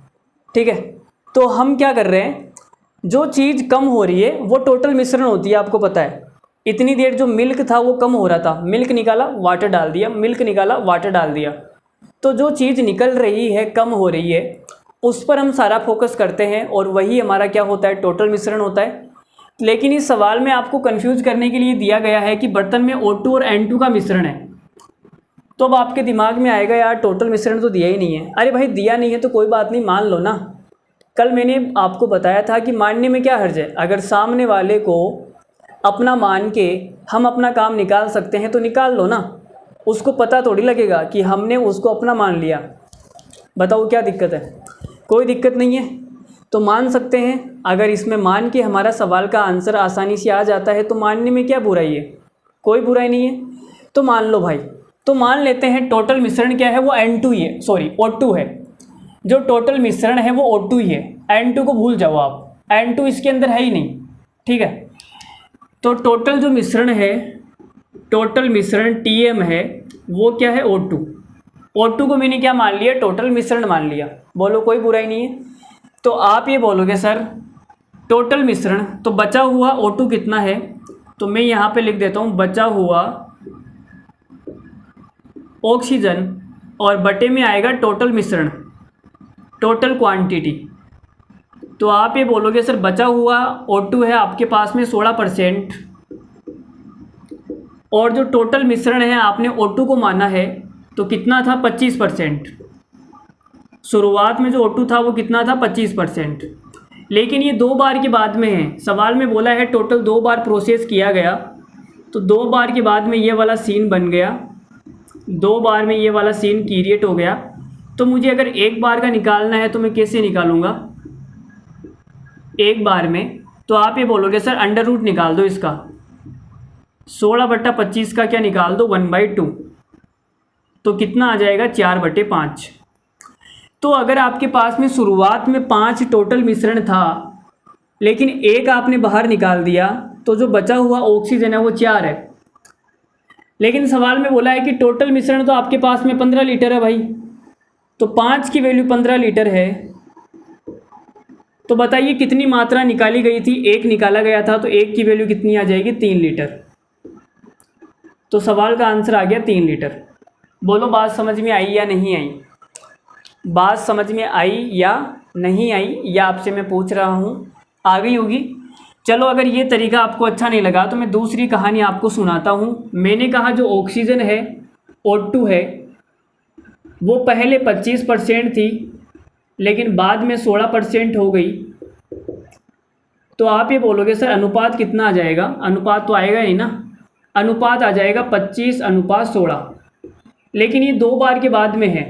ठीक है। तो हम क्या कर रहे हैं, जो चीज़ कम हो रही है वो टोटल मिश्रण होती है, आपको पता है। इतनी देर जो मिल्क था वो कम हो रहा था, मिल्क निकाला वाटर डाल दिया, मिल्क निकाला वाटर डाल दिया, तो जो चीज़ निकल रही है कम हो रही है उस पर हम सारा फोकस करते हैं, और वही हमारा क्या होता है, टोटल मिश्रण होता है। लेकिन इस सवाल में आपको कंफ्यूज करने के लिए दिया गया है कि बर्तन में O2 और N2 का मिश्रण है। तो अब आपके दिमाग में आएगा यार टोटल मिश्रण तो दिया ही नहीं है। अरे भाई दिया नहीं है तो कोई बात नहीं, मान लो ना। कल मैंने आपको बताया था कि मानने में क्या हर्ज है, अगर सामने वाले को अपना मान के हम अपना काम निकाल सकते हैं तो निकाल लो ना, उसको पता थोड़ी लगेगा कि हमने उसको अपना मान लिया। बताओ क्या दिक्कत है, कोई दिक्कत नहीं है, तो मान सकते हैं। अगर इसमें मान के हमारा सवाल का आंसर आसानी से आ जाता है तो मानने में क्या बुराई है, कोई बुराई नहीं है, तो मान लो भाई। तो मान लेते हैं टोटल मिश्रण क्या है, वो N2 ही है, सॉरी O2 है, जो टोटल मिश्रण है वो O2 ही है, N2 को भूल जाओ आप, N2 इसके अंदर है ही नहीं, ठीक है। तो टोटल जो मिश्रण है, टोटल मिश्रण TM है, वो क्या है O2। O2 को मैंने क्या मान लिया, टोटल मिश्रण मान लिया, बोलो कोई बुराई नहीं है। तो आप ये बोलोगे सर टोटल मिश्रण, तो बचा हुआ O2 कितना है, तो मैं यहाँ पे लिख देता हूँ बचा हुआ ऑक्सीजन, और बटे में आएगा टोटल मिश्रण, टोटल क्वांटिटी। तो आप ये बोलोगे सर बचा हुआ O2 है आपके पास में 16%, और जो टोटल मिश्रण है आपने O2 को माना है तो कितना था 25%। शुरुआत में जो O2 था वो कितना था 25%, लेकिन ये 2 बार के बाद में है, सवाल में बोला है टोटल 2 बार प्रोसेस किया गया, तो 2 बार के बाद में ये वाला सीन बन गया, 2 बार में ये वाला सीन क्रिएट हो गया। तो मुझे अगर 1 बार का निकालना है तो मैं कैसे निकालूंगा 1 बार में, तो आप ये बोलोगे सर अंडर रूट निकाल दो इसका, 16/25 का क्या निकाल दो 1/2, तो कितना आ जाएगा 4/5। तो अगर आपके पास में शुरुआत में 5 टोटल मिश्रण था, लेकिन 1 आपने बाहर निकाल दिया, तो जो बचा हुआ ऑक्सीजन है वो 4 है। लेकिन सवाल में बोला है कि टोटल मिश्रण तो आपके पास में 15 लीटर है भाई, तो 5 की वैल्यू 15 लीटर है, तो बताइए कितनी मात्रा निकाली गई थी, 1 निकाला गया था, तो 1 की वैल्यू कितनी आ जाएगी 3 लीटर। तो सवाल का आंसर आ गया 3 लीटर। बोलो बात समझ में आई या नहीं आई, बात समझ में आई या नहीं आई, या आपसे मैं पूछ रहा हूँ आ गई होगी। चलो अगर ये तरीका आपको अच्छा नहीं लगा तो मैं दूसरी कहानी आपको सुनाता हूँ। मैंने कहा जो ऑक्सीजन है O2 है वो पहले 25% थी, लेकिन बाद में 16% हो गई। तो आप ये बोलोगे सर अनुपात कितना आ जाएगा, अनुपात तो आएगा नहीं ना, अनुपात आ जाएगा 25:16। लेकिन ये 2 बार के बाद में है,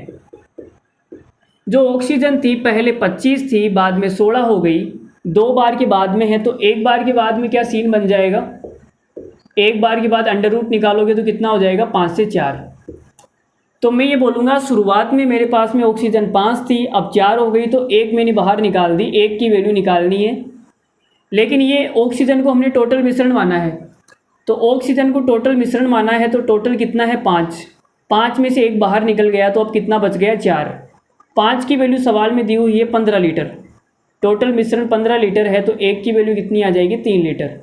जो ऑक्सीजन थी पहले 25 थी बाद में 16 हो गई, 2 बार के बाद में है तो 1 बार के बाद में क्या सीन बन जाएगा, 1 बार के बाद अंडर रूट निकालोगे तो कितना हो जाएगा 5 से 4। तो मैं ये बोलूँगा शुरुआत में मेरे पास में ऑक्सीजन 5 थी, अब 4 हो गई, तो 1 मैंने बाहर निकाल दी, 1 की वैल्यू निकालनी है। लेकिन ये ऑक्सीजन को हमने टोटल मिश्रण माना है, तो ऑक्सीजन को टोटल मिश्रण माना है तो टोटल कितना है 5, 5 में से 1 बाहर निकल गया तो अब कितना बच गया 4। 5 की वैल्यू सवाल में दी हुई है 15 लीटर, टोटल मिश्रण 15 लीटर है तो 1 की वैल्यू कितनी आ जाएगी 3 लीटर।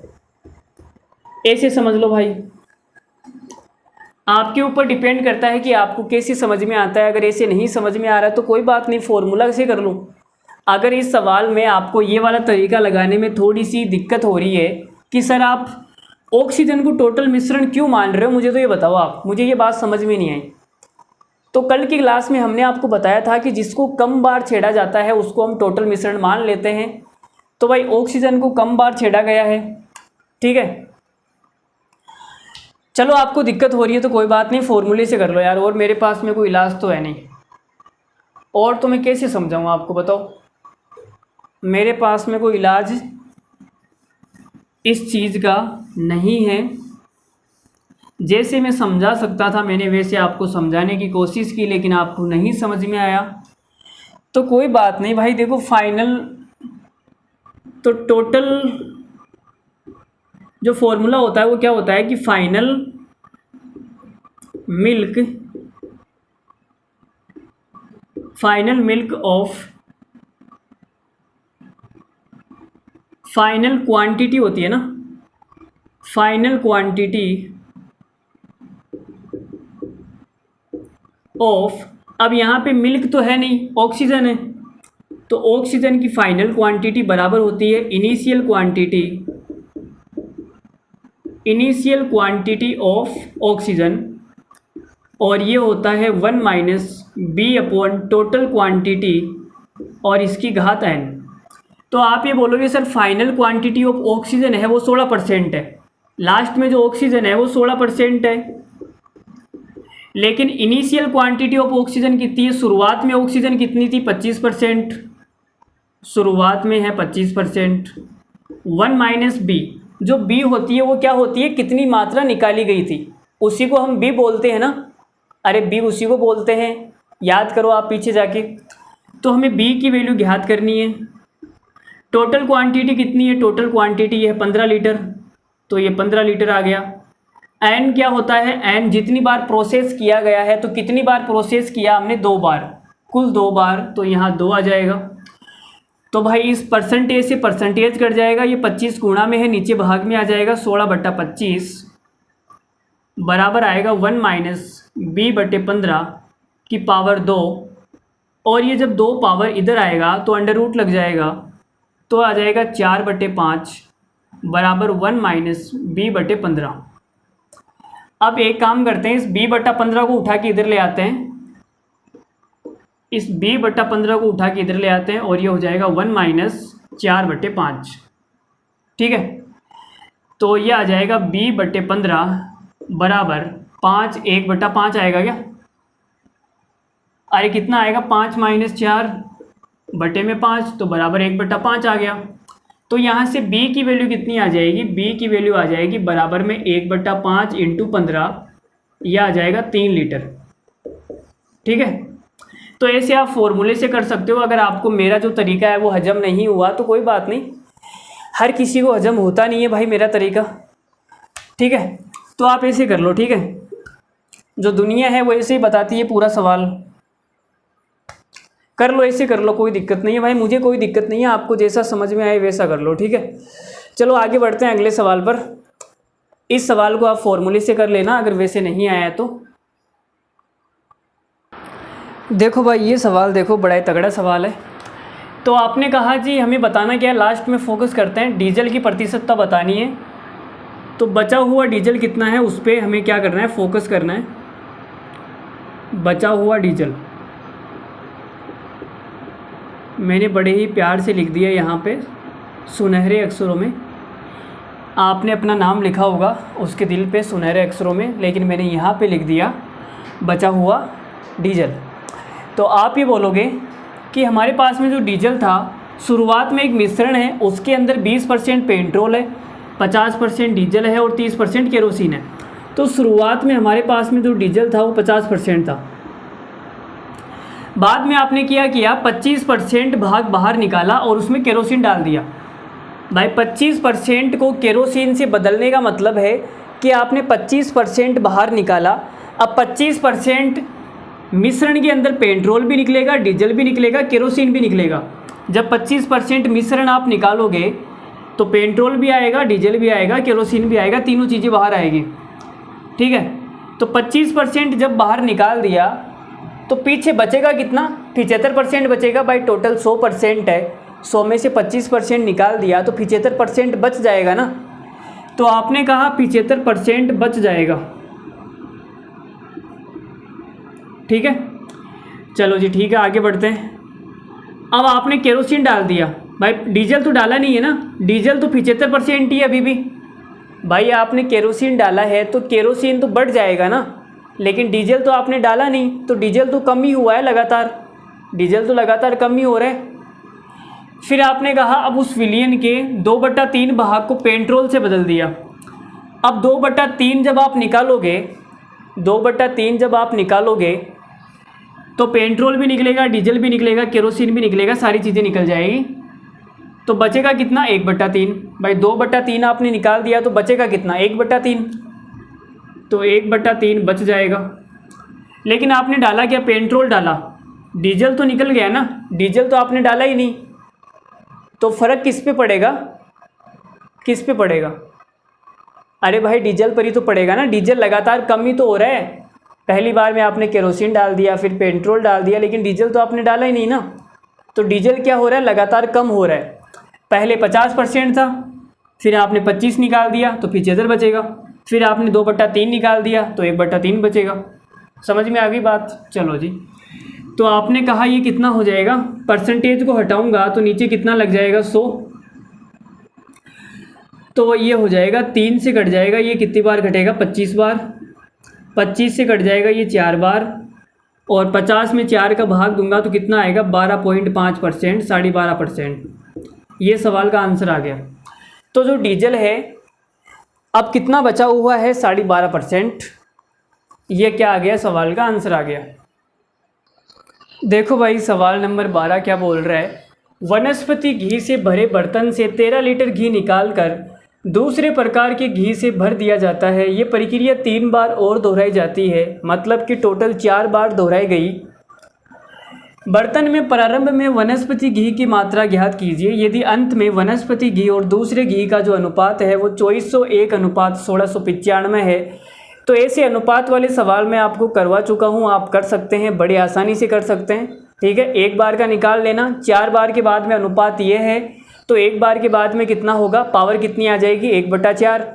ऐसे समझ लो भाई, आपके ऊपर डिपेंड करता है कि आपको कैसे समझ में आता है। अगर ऐसे नहीं समझ में आ रहा है तो कोई बात नहीं, फॉर्मूला से कर लो। अगर इस सवाल में आपको ये वाला तरीका लगाने में थोड़ी सी दिक्कत हो रही है कि सर आप ऑक्सीजन को टोटल मिश्रण क्यों मान रहे हो, मुझे तो ये बताओ आप, मुझे ये बात समझ में नहीं आई। तो कल की क्लास में हमने आपको बताया था कि जिसको कम बार छेड़ा जाता है उसको हम टोटल मिश्रण मान लेते हैं। तो भाई ऑक्सीजन को कम बार छेड़ा गया है, ठीक है। चलो आपको दिक्कत हो रही है तो कोई बात नहीं, फॉर्मूले से कर लो यार, और मेरे पास में कोई इलाज तो है नहीं, और तो मैं कैसे समझाऊँ आपको, बताओ। मेरे पास में कोई इलाज इस चीज़ का नहीं है। जैसे मैं समझा सकता था मैंने वैसे आपको समझाने की कोशिश की, लेकिन आपको नहीं समझ में आया तो कोई बात नहीं भाई। देखो फाइनल तो टोटल जो फॉर्मूला होता है वो क्या होता है कि final milk of final quantity होती है ना, फाइनल क्वांटिटी ऑफ, अब यहाँ पे मिल्क तो है नहीं, ऑक्सीजन है, तो ऑक्सीजन की फाइनल क्वांटिटी बराबर होती है इनिशियल क्वांटिटी ऑफ ऑक्सीजन, और ये होता है 1 minus B upon total quantity और इसकी घात n। तो आप ये बोलोगे sir final quantity of oxygen है वो 16% है, लास्ट में जो ऑक्सीजन है वो 16% है, लेकिन इनिशियल क्वांटिटी ऑफ ऑक्सीजन कितनी है, शुरुआत में ऑक्सीजन कितनी थी 25%, शुरुआत में है 25%। 1 माइनस बी, जो बी होती है वो क्या होती है, कितनी मात्रा निकाली गई थी, उसी को हम बी बोलते हैं ना, अरे बी उसी को बोलते हैं, याद करो आप पीछे जाके। तो हमें बी की वैल्यू ज्ञात करनी है। टोटल क्वांटिटी कितनी है, टोटल क्वांटिटी है 15 लीटर, तो ये 15 लीटर आ गया। एन क्या होता है, एन जितनी बार प्रोसेस किया गया है, तो कितनी बार प्रोसेस किया हमने 2 बार, कुल 2 बार, तो यहाँ 2 आ जाएगा। तो भाई इस परसेंटेज से परसेंटेज कट जाएगा, ये 25 गुणा में है, नीचे भाग में आ जाएगा 16/25 बराबर आएगा 1 माइनस b/15 की पावर 2, और ये जब 2 पावर इधर आएगा तो अंडर रूट लग जाएगा, तो आ जाएगा 4/5 बराबर 1 माइनस b/15। अब एक काम करते हैं, इस b/15 को उठा के इधर ले आते हैं, इस b/15 को उठा के इधर ले आते हैं, और ये हो जाएगा 1 माइनस 4/5, ठीक है। तो ये आ जाएगा b/15 बराबर 5, 1/5 आएगा क्या, अरे कितना आएगा 5 माइनस 4/5, तो बराबर 1/5 आ गया। तो यहाँ से b की वैल्यू कितनी आ जाएगी, b की वैल्यू आ जाएगी बराबर में 1/5 × 15, यह आ जाएगा 3 लीटर, ठीक है। तो ऐसे आप फॉर्मूले से कर सकते हो। अगर आपको मेरा जो तरीका है वो हजम नहीं हुआ तो कोई बात नहीं, हर किसी को हजम होता नहीं है भाई मेरा तरीका, ठीक है। तो आप ऐसे कर लो, ठीक है, जो दुनिया है वो ऐसे ही बताती है, पूरा सवाल कर लो, ऐसे कर लो, कोई दिक्कत नहीं है भाई, मुझे कोई दिक्कत नहीं है, आपको जैसा समझ में आए वैसा कर लो, ठीक है। चलो आगे बढ़ते हैं अगले सवाल पर। इस सवाल को आप फॉर्मूले से कर लेना अगर वैसे नहीं आया तो। देखो भाई ये सवाल देखो, बड़ा ही तगड़ा सवाल है। तो आपने कहा जी हमें बताना क्या है, लास्ट में फोकस करते हैं, डीजल की प्रतिशतता बतानी है। तो बचा हुआ डीजल कितना है उस पर हमें क्या करना है, फोकस करना है। बचा हुआ डीजल मैंने बड़े ही प्यार से लिख दिया यहाँ पे सुनहरे अक्षरों में, आपने अपना नाम लिखा होगा उसके दिल पे सुनहरे अक्षरों में, लेकिन मैंने यहाँ पे लिख दिया बचा हुआ डीजल। तो आप ये बोलोगे कि हमारे पास में जो डीजल था शुरुआत में एक मिश्रण है, उसके अंदर 20% पेट्रोल है, 50% डीजल है और 30% केरोसिन है। तो शुरुआत में हमारे पास में जो डीजल था वो 50% था। बाद में आपने क्या 25% भाग बाहर निकाला और उसमें केरोसिन डाल दिया। भाई 25% को केरोसिन से बदलने का मतलब है कि आपने 25% बाहर निकाला। अब 25% मिश्रण के अंदर पेट्रोल भी निकलेगा, डीजल भी निकलेगा, केरोसिन भी निकलेगा। जब 25% मिश्रण आप निकालोगे तो पेट्रोल भी आएगा, डीजल भी आएगा, केरोसिन भी आएगा, तीनों चीज़ें बाहर आएगी। ठीक है, तो 25% जब बाहर निकाल दिया तो पीछे बचेगा कितना, 75% बचेगा। भाई टोटल 100% है, 100 में से 25% निकाल दिया तो 75% बच जाएगा ना। तो आपने कहा 75% बच जाएगा। ठीक है, चलो जी ठीक है, आगे बढ़ते हैं। अब आपने केरोसिन डाल दिया, भाई डीजल तो डाला नहीं है ना, डीजल तो 75% ही है अभी भी। भाई आपने केरोसिन डाला है तो केरोसिन तो बढ़ जाएगा ना, लेकिन डीजल तो आपने डाला नहीं, तो डीजल तो कम ही हुआ है लगातार, डीजल तो लगातार कम ही हो रहा है। फिर आपने कहा अब उस विलयन के 2/3 भाग को पेट्रोल से बदल दिया। अब 2/3 जब आप निकालोगे, 2/3 जब आप निकालोगे तो पेट्रोल भी निकलेगा, डीजल भी निकलेगा, केरोसिन भी निकलेगा, सारी चीज़ें निकल जाएगी। तो बचेगा कितना, 1/3। भाई 2/3 आपने निकाल दिया तो बचेगा कितना, 1/3। तो 1/3 बच जाएगा। लेकिन आपने डाला क्या, पेट्रोल डाला, डीजल तो निकल गया ना, डीजल तो आपने डाला ही नहीं। तो फ़र्क किस पे पड़ेगा, किस पे पड़ेगा, अरे भाई डीजल पर ही तो पड़ेगा ना। डीजल लगातार कम ही तो हो रहा है। पहली बार में आपने केरोसिन डाल दिया, फिर पेट्रोल डाल दिया, लेकिन डीजल तो आपने डाला ही नहीं ना। तो डीजल क्या हो रहा है, लगातार कम हो रहा है। पहले 50% था, फिर आपने 25 निकाल दिया तो 75 बचेगा, फिर आपने 2/3 निकाल दिया तो 1/3 बचेगा। समझ में आ गई बात। चलो जी, तो आपने कहा ये कितना हो जाएगा, परसेंटेज को हटाऊंगा तो नीचे कितना लग जाएगा, 100। तो ये हो जाएगा 3 से कट जाएगा, ये कितनी बार घटेगा, 25 बार। 25 से कट जाएगा ये 4 बार, और 50 में 4 का भाग दूंगा तो कितना आएगा, 12.5%, 12.5%। ये सवाल का आंसर आ गया। तो जो डीजल है अब कितना बचा हुआ है, 12.5%। ये क्या आ गया, सवाल का आंसर आ गया। देखो भाई सवाल नंबर 12 क्या बोल रहा है, वनस्पति घी से भरे बर्तन से 13 लीटर घी निकालकर दूसरे प्रकार के घी से भर दिया जाता है। ये प्रक्रिया 3 बार और दोहराई जाती है, मतलब कि टोटल 4 बार दोहराई गई। बर्तन में प्रारंभ में वनस्पति घी की मात्रा ज्ञात कीजिए। यदि अंत में वनस्पति घी और दूसरे घी का जो अनुपात है वो 2401:1695 है, तो ऐसे अनुपात वाले सवाल मैं आपको करवा चुका हूँ, आप कर सकते हैं, बड़े आसानी से कर सकते हैं। ठीक है, एक बार का निकाल लेना, 4 बार के बाद में अनुपात ये है, तो एक बार के बाद में कितना होगा, पावर कितनी आ जाएगी, 1/4।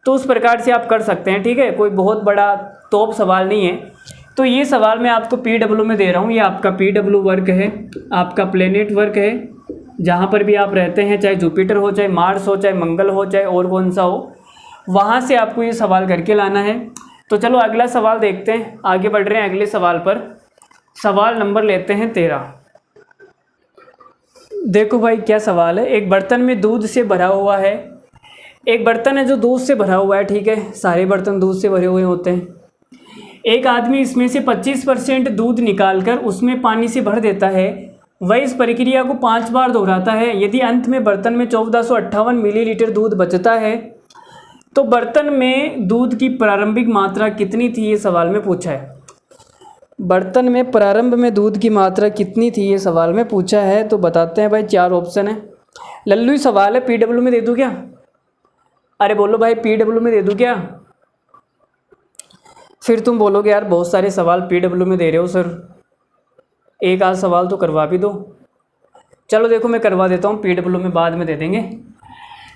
तो उस प्रकार से आप कर सकते हैं। ठीक है, कोई बहुत बड़ा तोप सवाल नहीं है। तो ये सवाल मैं आपको PW में दे रहा हूँ, ये आपका PW वर्क है, आपका प्लेनेट वर्क है। जहाँ पर भी आप रहते हैं, चाहे जुपिटर हो, चाहे मार्स हो, चाहे मंगल हो, चाहे और कौन सा हो, वहाँ से आपको ये सवाल करके लाना है। तो चलो अगला सवाल देखते हैं, आगे बढ़ रहे हैं अगले सवाल पर। सवाल नंबर लेते हैं 13। देखो भाई क्या सवाल है, एक बर्तन में दूध से भरा हुआ है, एक बर्तन है जो दूध से भरा हुआ है। ठीक है, सारे बर्तन दूध से भरे हुए होते हैं। एक आदमी इसमें से 25% दूध निकालकर उसमें पानी से भर देता है। वह इस प्रक्रिया को 5 बार दोहराता है। यदि अंत में बर्तन में 1458 मिलीलीटर दूध बचता है तो बर्तन में दूध की प्रारंभिक मात्रा कितनी थी, ये सवाल में पूछा है। बर्तन में प्रारंभ में दूध की मात्रा कितनी थी, ये सवाल में पूछा है। तो बताते हैं भाई, 4 ऑप्शन है। लल्लू ही सवाल है, PW में दे दूँ क्या, अरे बोलो भाई PW में दे दूँ क्या, फिर तुम बोलोगे यार बहुत सारे सवाल PW में दे रहे हो सर, एक आध सवाल तो करवा भी दो। चलो देखो मैं करवा देता हूँ, PW में बाद में दे देंगे।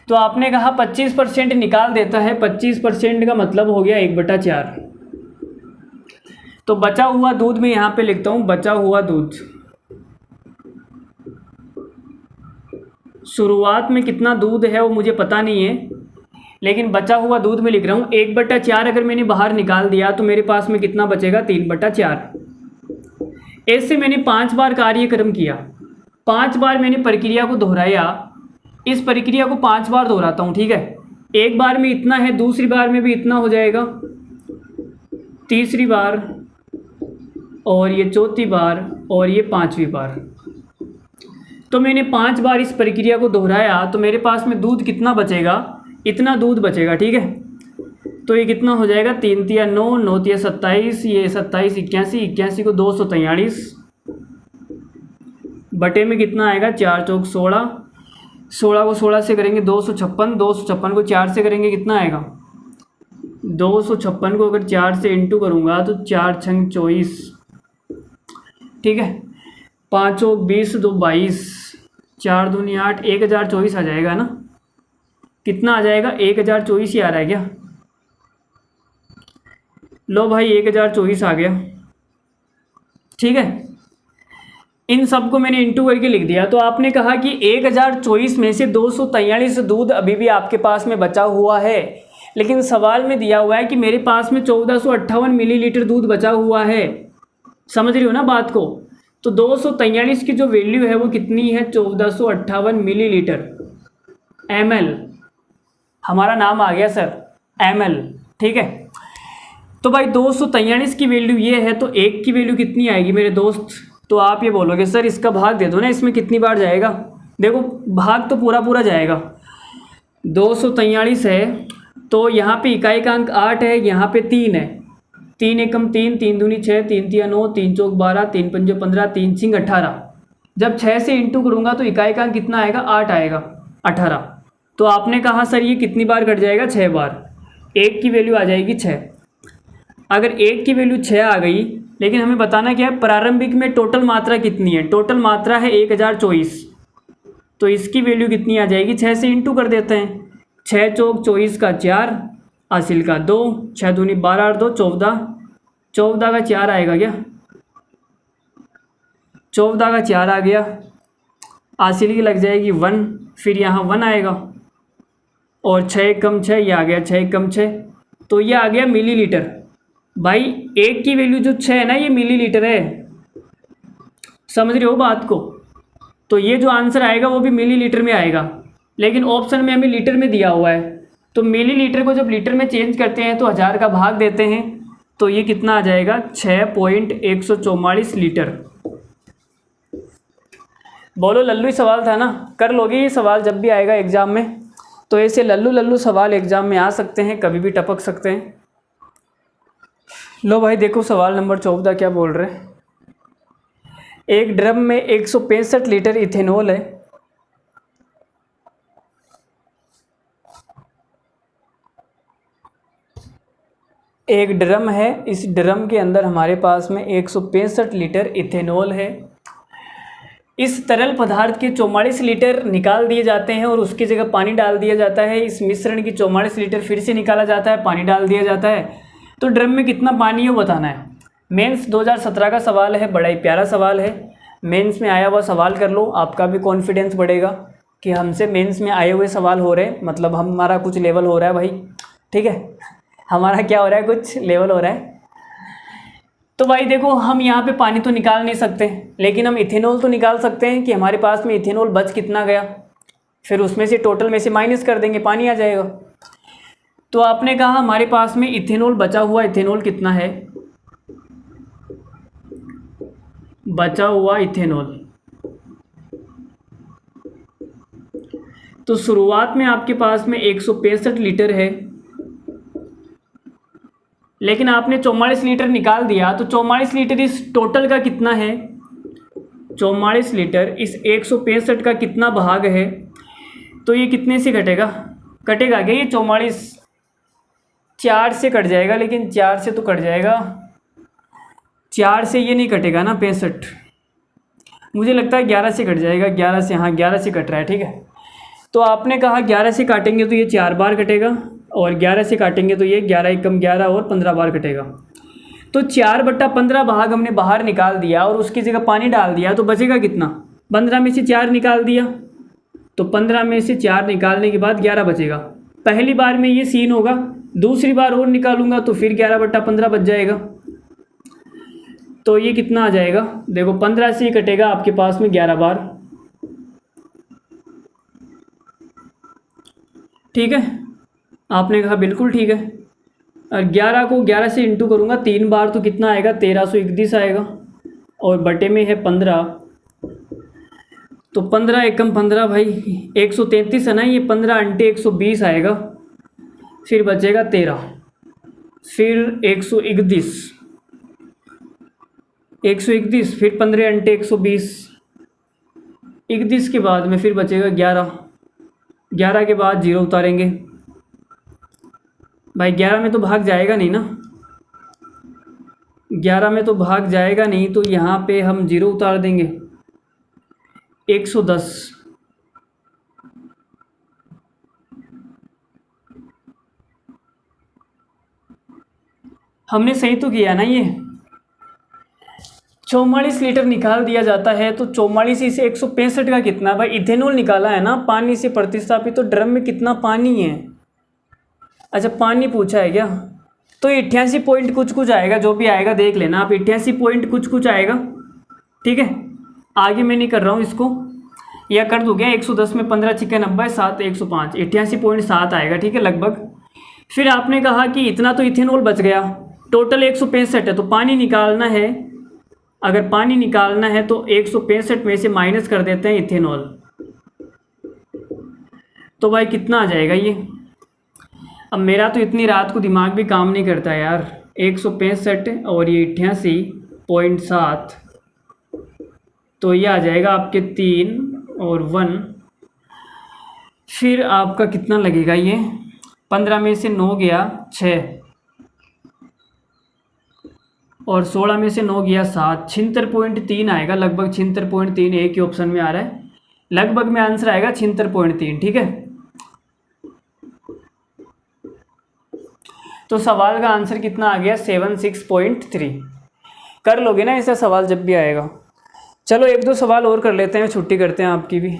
तो आपने कहा 25% निकाल देता है, 25% का मतलब हो गया 1/4। तो बचा हुआ दूध में यहाँ पे लिखता हूँ, बचा हुआ दूध। शुरुआत में कितना दूध है वो मुझे पता नहीं है, लेकिन बचा हुआ दूध में लिख रहा हूँ। 1/4 अगर मैंने बाहर निकाल दिया तो मेरे पास में कितना बचेगा, 3/4। ऐसे मैंने 5 बार कार्यक्रम किया। 5 बार मैंने प्रक्रिया को दोहराया, इस प्रक्रिया को 5 बार दोहराता हूँ, ठीक है। एक बार में इतना है, दूसरी बार में भी इतना हो जाएगा, तीसरी बार और ये चौथी बार और ये 5वीं बार। तो मैंने 5 बार इस प्रक्रिया को दोहराया तो मेरे पास में दूध कितना बचेगा, इतना दूध बचेगा, ठीक है। तो ये कितना हो जाएगा, 3 तिया 9, 9 तिया 27, ये 27 81, 81 को 243 बटे में कितना आएगा, 4 चौक 16, 16 को 16 से करेंगे 256, 256 को 4 से करेंगे कितना आएगा, 256 को अगर 4 से इंटू करूँगा तो 4 छंग 24, ठीक है। 5 चौक 20, 2 22, 4 दूनी 8, 1024 आ जाएगा ना। कितना आ जाएगा, 1024 ही आ रहा है क्या। लो भाई 1024 आ गया, ठीक है। इन सब को मैंने इंटू करके लिख दिया। तो आपने कहा कि 1024 में से 243 दूध अभी भी आपके पास में बचा हुआ है, लेकिन सवाल में दिया हुआ है कि मेरे पास में 1458 मिलीलीटर दूध बचा हुआ है। समझ रही हो ना बात को। तो 243 की जो वैल्यू है वो कितनी है, 1458 मिलीलीटर, ml, हमारा नाम आ गया सर ml, ठीक है। तो भाई 243 की वैल्यू ये है, तो 1 की वैल्यू कितनी आएगी मेरे दोस्त। तो आप ये बोलोगे सर इसका भाग दे दो ना, इसमें कितनी बार जाएगा। देखो भाग तो पूरा पूरा जाएगा। 243 है तो यहाँ पे इकाई का अंक 8 है, यहाँ पे 3 है, 3 एकम 3, 3 दूनी 6, 3 तिया 9, 3 चौक 12, 3 पंजे 15, 3 छिंग 18। जब 6 से इंटू करूँगा तो इकाई का अंक कितना आएगा, 8 आएगा, 18। तो आपने कहा सर ये कितनी बार कट जाएगा, 6 बार। 1 की वैल्यू आ जाएगी 6। अगर 1 की वैल्यू 6 आ गई, लेकिन हमें बताना क्या है, प्रारंभिक में टोटल मात्रा कितनी है। टोटल मात्रा है 1024, तो इसकी वैल्यू कितनी आ जाएगी, 6 से इंटू कर देते हैं। 6 चौक 24 का 4, हासिल का 2, 6 दूनी 12 और 2 14, 14 का 4 आएगा क्या, 14 का 4 आ गया। हासिल की लग जाएगी 1, फिर यहाँ 1 आएगा और 6 कम 6 ये आ गया, 6 कम 6, तो ये आ गया मिलीलीटर। भाई 1 की वैल्यू जो 6 है ना, ये मिलीलीटर है। समझ रहे हो बात को। तो ये जो आंसर आएगा वो भी मिलीलीटर में आएगा, लेकिन ऑप्शन में हमें लीटर में दिया हुआ है। तो मिलीलीटर को जब लीटर में चेंज करते हैं तो 1000 का भाग देते हैं, तो ये कितना आ जाएगा, 6.144 लीटर। बोलो लल्लू ही सवाल था ना, कर लोगे ये सवाल जब भी आएगा एग्ज़ाम में। तो ऐसे लल्लू लल्लू सवाल एग्ज़ाम में आ सकते हैं, कभी भी टपक सकते हैं। लो भाई देखो सवाल नंबर 14 क्या बोल रहे हैं। एक ड्रम में 165 लीटर इथेनॉल है। एक ड्रम है, इस ड्रम के अंदर हमारे पास में 165 लीटर इथेनॉल है। इस तरल पदार्थ के 44 लीटर निकाल दिए जाते हैं और उसकी जगह पानी डाल दिया जाता है। इस मिश्रण की 44 लीटर फिर से निकाला जाता है, पानी डाल दिया जाता है। तो ड्रम में कितना पानी है वो बताना है। मेंस 2017 का सवाल है, बड़ा ही प्यारा सवाल है। मेंस में आया हुआ सवाल कर लो, आपका भी कॉन्फिडेंस बढ़ेगा कि हमसे मेंस में आए हुए सवाल हो रहे हैं, मतलब हमारा कुछ लेवल हो रहा है भाई, ठीक है। हमारा क्या हो रहा है, कुछ लेवल हो रहा है। तो भाई देखो हम यहाँ पे पानी तो निकाल नहीं सकते, लेकिन हम इथेनॉल तो निकाल सकते हैं कि हमारे पास में इथेनॉल बच कितना गया, फिर उसमें से टोटल में से माइनस कर देंगे, पानी आ जाएगा। तो आपने कहा हमारे पास में इथेनॉल बचा हुआ, इथेनॉल कितना है, बचा हुआ इथेनॉल। तो शुरुआत में आपके पास में 165 लीटर है, लेकिन आपने 44 लीटर निकाल दिया, तो 44 लीटर इस टोटल का कितना है, 44 लीटर इस 165 का कितना भाग है। तो ये कितने से कटेगा, कटेगा क्या ये 44, 4 से कट जाएगा, लेकिन 4 से तो कट जाएगा, 4 से ये नहीं कटेगा ना 65, मुझे लगता है 11 से कट जाएगा, 11 से, हाँ 11 से कट रहा है, ठीक है। तो आपने कहा 11 से काटेंगे तो ये 4 बार कटेगा, और 11 से काटेंगे तो ये 11 एकम 11 और 15 बार कटेगा। तो 4/15 भाग हमने बाहर निकाल दिया और उसकी जगह पानी डाल दिया, तो बचेगा कितना, 15 में से 4 निकाल दिया, तो 15 में से 4 निकालने के बाद 11 बचेगा। पहली बार में ये सीन होगा, दूसरी बार और निकालूंगा तो फिर 11/15 बच जाएगा। तो ये कितना आ जाएगा, देखो 15 से ही कटेगा आपके पास में 11 बार, ठीक है, आपने कहा बिल्कुल ठीक है। और 11 को 11 से इंटू करूँगा 3 बार तो कितना आएगा, 1331 आएगा। और बटे में है 15, तो 15 एकम 15 भाई 133 है ना, ये 15 अंटे 120 आएगा। फिर बचेगा 13, फिर 131, 131, फिर 15 अंटे 120, 31 के बाद में फिर बचेगा 11, 11 के बाद 0 उतारेंगे भाई। 11 में तो भाग जाएगा नहीं ना, 11 में तो भाग जाएगा नहीं, तो यहाँ पे हम 0 उतार देंगे। 110, हमने सही तो किया ना। ये 44 लीटर निकाल दिया जाता है, तो 44 से 165 का कितना भाई, इथेनॉल निकाला है ना पानी से प्रतिस्थापित। तो ड्रम में कितना पानी है, अच्छा पानी पूछा है क्या, तो 88 पॉइंट कुछ कुछ आएगा, जो भी आएगा देख लेना आप, 88 पॉइंट कुछ कुछ आएगा। ठीक है, आगे मैं नहीं कर रहा हूँ इसको, या कर दूँ क्या, 110 में 15 छिक्के 90, 7 105, 88.7 आएगा। ठीक है लगभग। फिर आपने कहा कि इतना तो इथेनॉल बच गया, टोटल 165 है, तो पानी निकालना है। अगर पानी निकालना है तो 165 में से माइनस कर देते हैं इथेनॉल, तो भाई कितना आ जाएगा ये। अब मेरा तो इतनी रात को दिमाग भी काम नहीं करता यार। 165 और ये 88.7, तो ये आ जाएगा आपके 3 और 1। फिर आपका कितना लगेगा ये, 15 में से 9 गया 6, और 16 में से 9 गया 7, 76.3 आएगा लगभग। 76.3 एक ही ऑप्शन में आ रहा है, लगभग में आंसर आएगा 76.3। ठीक है, तो सवाल का आंसर कितना आ गया, 76.3। कर लोगे ना ऐसा सवाल जब भी आएगा। चलो एक दो सवाल और कर लेते हैं, छुट्टी करते हैं आपकी भी।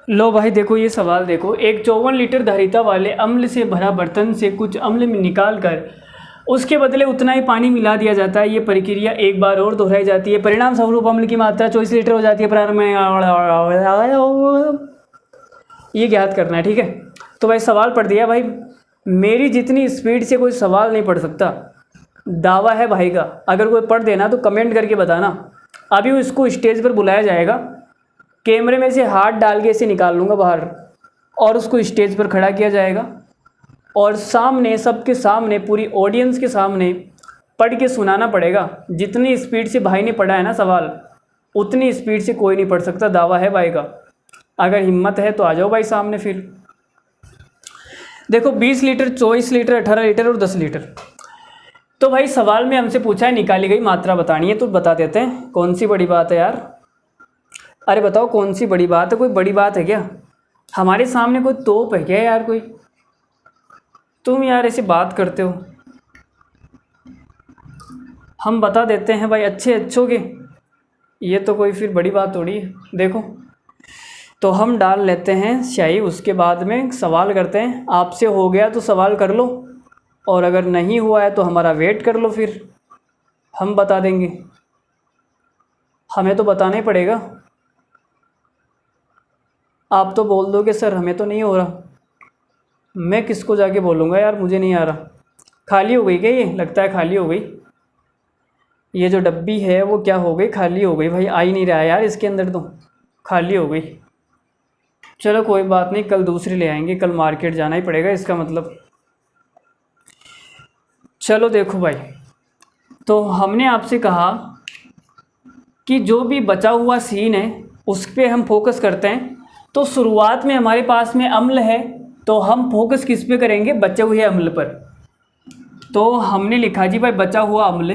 लो भाई देखो ये सवाल देखो, एक 54 लीटर धारिता वाले अम्ल से भरा बर्तन से कुछ अम्ल में निकाल कर उसके बदले उतना ही पानी मिला दिया जाता है। ये प्रक्रिया एक बार और दोहराई जाती है, परिणाम स्वरूप अम्ल की मात्रा 24 लीटर हो जाती है। प्रारंभ में ये ज्ञात करना है। ठीक है, तो भाई सवाल पढ़ दिया भाई। मेरी जितनी स्पीड से कोई सवाल नहीं पढ़ सकता, दावा है भाई का। अगर कोई पढ़ देना तो कमेंट करके बताना। अभी उसको स्टेज पर बुलाया जाएगा, कैमरे में से हाथ डाल के इसे निकाल लूँगा बाहर, और उसको स्टेज पर खड़ा किया जाएगा, और सामने सबके सामने पूरी ऑडियंस के सामने पढ़ के सुनाना पड़ेगा। जितनी स्पीड से भाई ने पढ़ा है ना सवाल, उतनी स्पीड से कोई नहीं पढ़ सकता, दावा है भाई का। अगर हिम्मत है तो आ जाओ भाई सामने। फिर देखो 20 लीटर, 24 लीटर, 18 लीटर और 10 लीटर। तो भाई सवाल में हमसे पूछा है निकाली गई मात्रा बतानी है, तो बता देते हैं। कौन सी बड़ी बात है यार, अरे बताओ कौन सी बड़ी बात है, कोई बड़ी बात है क्या? हमारे सामने कोई तोप है क्या यार कोई? तुम यार ऐसे बात करते हो। हम बता देते हैं भाई अच्छे अच्छों के, ये तो कोई फिर बड़ी बात थोड़ी है। देखो तो हम डाल लेते हैं स्याही, उसके बाद में सवाल करते हैं। आपसे हो गया तो सवाल कर लो, और अगर नहीं हुआ है तो हमारा वेट कर लो, फिर हम बता देंगे। हमें तो बताना ही पड़ेगा। आप तो बोल दोगे सर हमें तो नहीं हो रहा, मैं किसको जाके बोलूँगा यार मुझे नहीं आ रहा। खाली हो गई क्या ये? लगता है खाली हो गई। ये जो डब्बी है वो क्या हो गई, खाली हो गई भाई। आ ही नहीं रहा है यार इसके अंदर, तो खाली हो गई। चलो कोई बात नहीं, कल दूसरी ले आएंगे, कल मार्केट जाना ही पड़ेगा इसका मतलब। चलो देखो भाई, तो हमने आपसे कहा कि जो भी बचा हुआ सीन है उस पर हम फोकस करते हैं। तो शुरुआत में हमारे पास में अम्ल है, तो हम फोकस किस पे करेंगे? बचे हुए अम्ल पर। तो हमने लिखा जी भाई बचा हुआ अम्ल,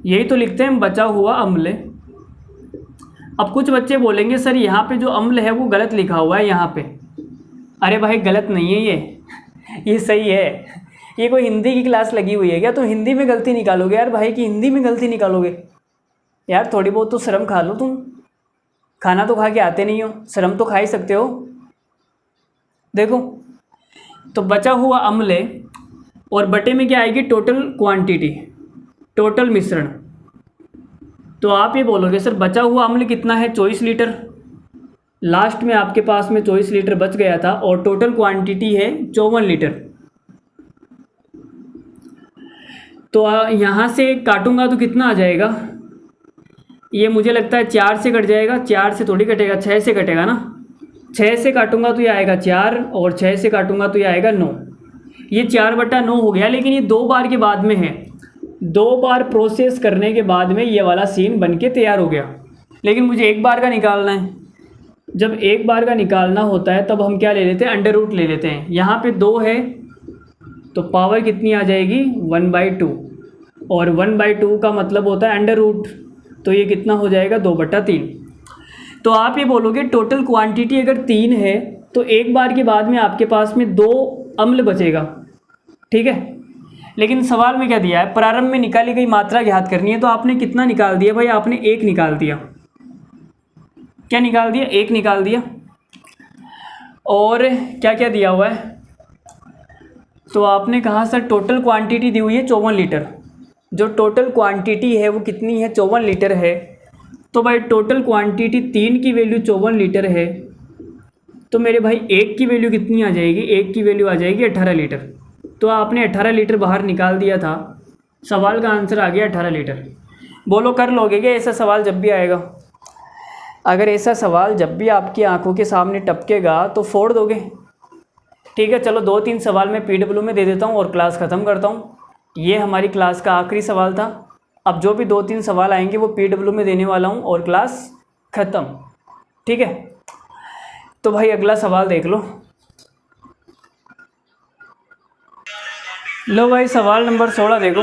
यही तो लिखते हैं हम, बचा हुआ अम्ल। अब कुछ बच्चे बोलेंगे सर यहाँ पे जो अम्ल है वो गलत लिखा हुआ है यहाँ पे। अरे भाई गलत नहीं है ये सही है। ये कोई हिंदी की क्लास लगी हुई है क्या? तो हिंदी में गलती निकालोगे यार भाई की, हिंदी में गलती निकालोगे यार? थोड़ी बहुत तो शर्म खा लो तुम, खाना तो खा के आते नहीं हो, शर्म तो खा ही सकते हो। देखो तो बचा हुआ अम्ल, और बटे में क्या आएगी? टोटल क्वांटिटी, टोटल मिश्रण। तो आप ये बोलोगे सर बचा हुआ अम्ल कितना है? 24 लीटर। लास्ट में आपके पास में 24 लीटर बच गया था और टोटल क्वांटिटी है 54 लीटर। तो यहाँ से काटूंगा तो कितना आ जाएगा, ये मुझे लगता है 4 से कट जाएगा, 4 से थोड़ी कटेगा, 6 से कटेगा ना। 6 से काटूंगा तो ये आएगा 4 और 6 से काटूंगा तो ये आएगा 9। ये 4/9 हो गया, लेकिन ये 2 बार के बाद में है। 2 बार प्रोसेस करने के बाद में ये वाला सीन बन के तैयार हो गया, लेकिन मुझे 1 बार का निकालना है। जब 1 बार का निकालना होता है तब हम क्या ले लेते हैं, अंडर रूट ले लेते हैं। यहाँ पे 2 है तो पावर कितनी आ जाएगी, 1/2, और 1/2 का मतलब होता है अंडर रूट, तो ये कितना हो जाएगा, 2/3। तो आप ये बोलोगे टोटल क्वांटिटी अगर 3 है तो 1 बार के बाद में आपके पास में 2 अम्ल बचेगा, ठीक है। लेकिन सवाल में क्या दिया है, प्रारंभ में निकाली गई मात्रा ज्ञात करनी है। तो आपने कितना निकाल दिया भाई, आपने 1 निकाल दिया। क्या निकाल दिया, 1 निकाल दिया। और क्या क्या दिया हुआ है, तो आपने कहा सर टोटल क्वांटिटी दी हुई है 54 लीटर। जो टोटल क्वांटिटी है वो कितनी है, 54 लीटर है। तो भाई टोटल क्वांटिटी 3 की वैल्यू 54 लीटर है, तो मेरे भाई 1 की वैल्यू कितनी आ जाएगी, 1 की वैल्यू आ जाएगी 18 लीटर। तो आपने 18 लीटर बाहर निकाल दिया था, सवाल का आंसर आ गया 18 लीटर। बोलो कर लोगे क्या ऐसा सवाल जब भी आएगा? अगर ऐसा सवाल जब भी आपकी आंखों के सामने टपकेगा तो फोड़ दोगे? ठीक है, चलो 2-3 सवाल मैं पीडब्ल्यू में दे देता हूँ और क्लास ख़त्म करता हूँ। ये हमारी क्लास का आखिरी सवाल था। अब जो भी 2-3 सवाल आएंगे वो पीडब्ल्यू में देने वाला हूँ और क्लास ख़त्म, ठीक है। तो भाई अगला सवाल देख लो भाई सवाल नंबर 16 देखो।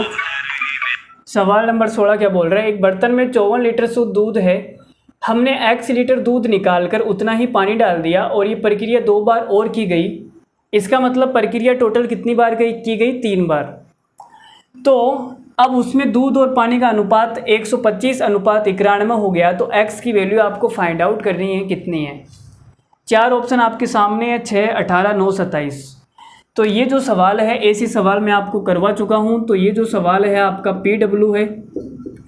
सवाल नंबर 16 क्या बोल रहा है, एक बर्तन में 54 लीटर शुद्ध दूध है, हमने x लीटर दूध निकालकर उतना ही पानी डाल दिया और ये प्रक्रिया 2 बार और की गई। इसका मतलब प्रक्रिया टोटल कितनी बार की गई, 3 बार। तो अब उसमें दूध और पानी का अनुपात 125:91 हो गया। तो x की वैल्यू आपको फाइंड आउट करनी है, कितनी है। 4 ऑप्शन आपके सामने है, 6, 18, 9, 27। तो ये जो सवाल है ऐसी सवाल मैं आपको करवा चुका हूँ। तो ये जो सवाल है आपका PW है,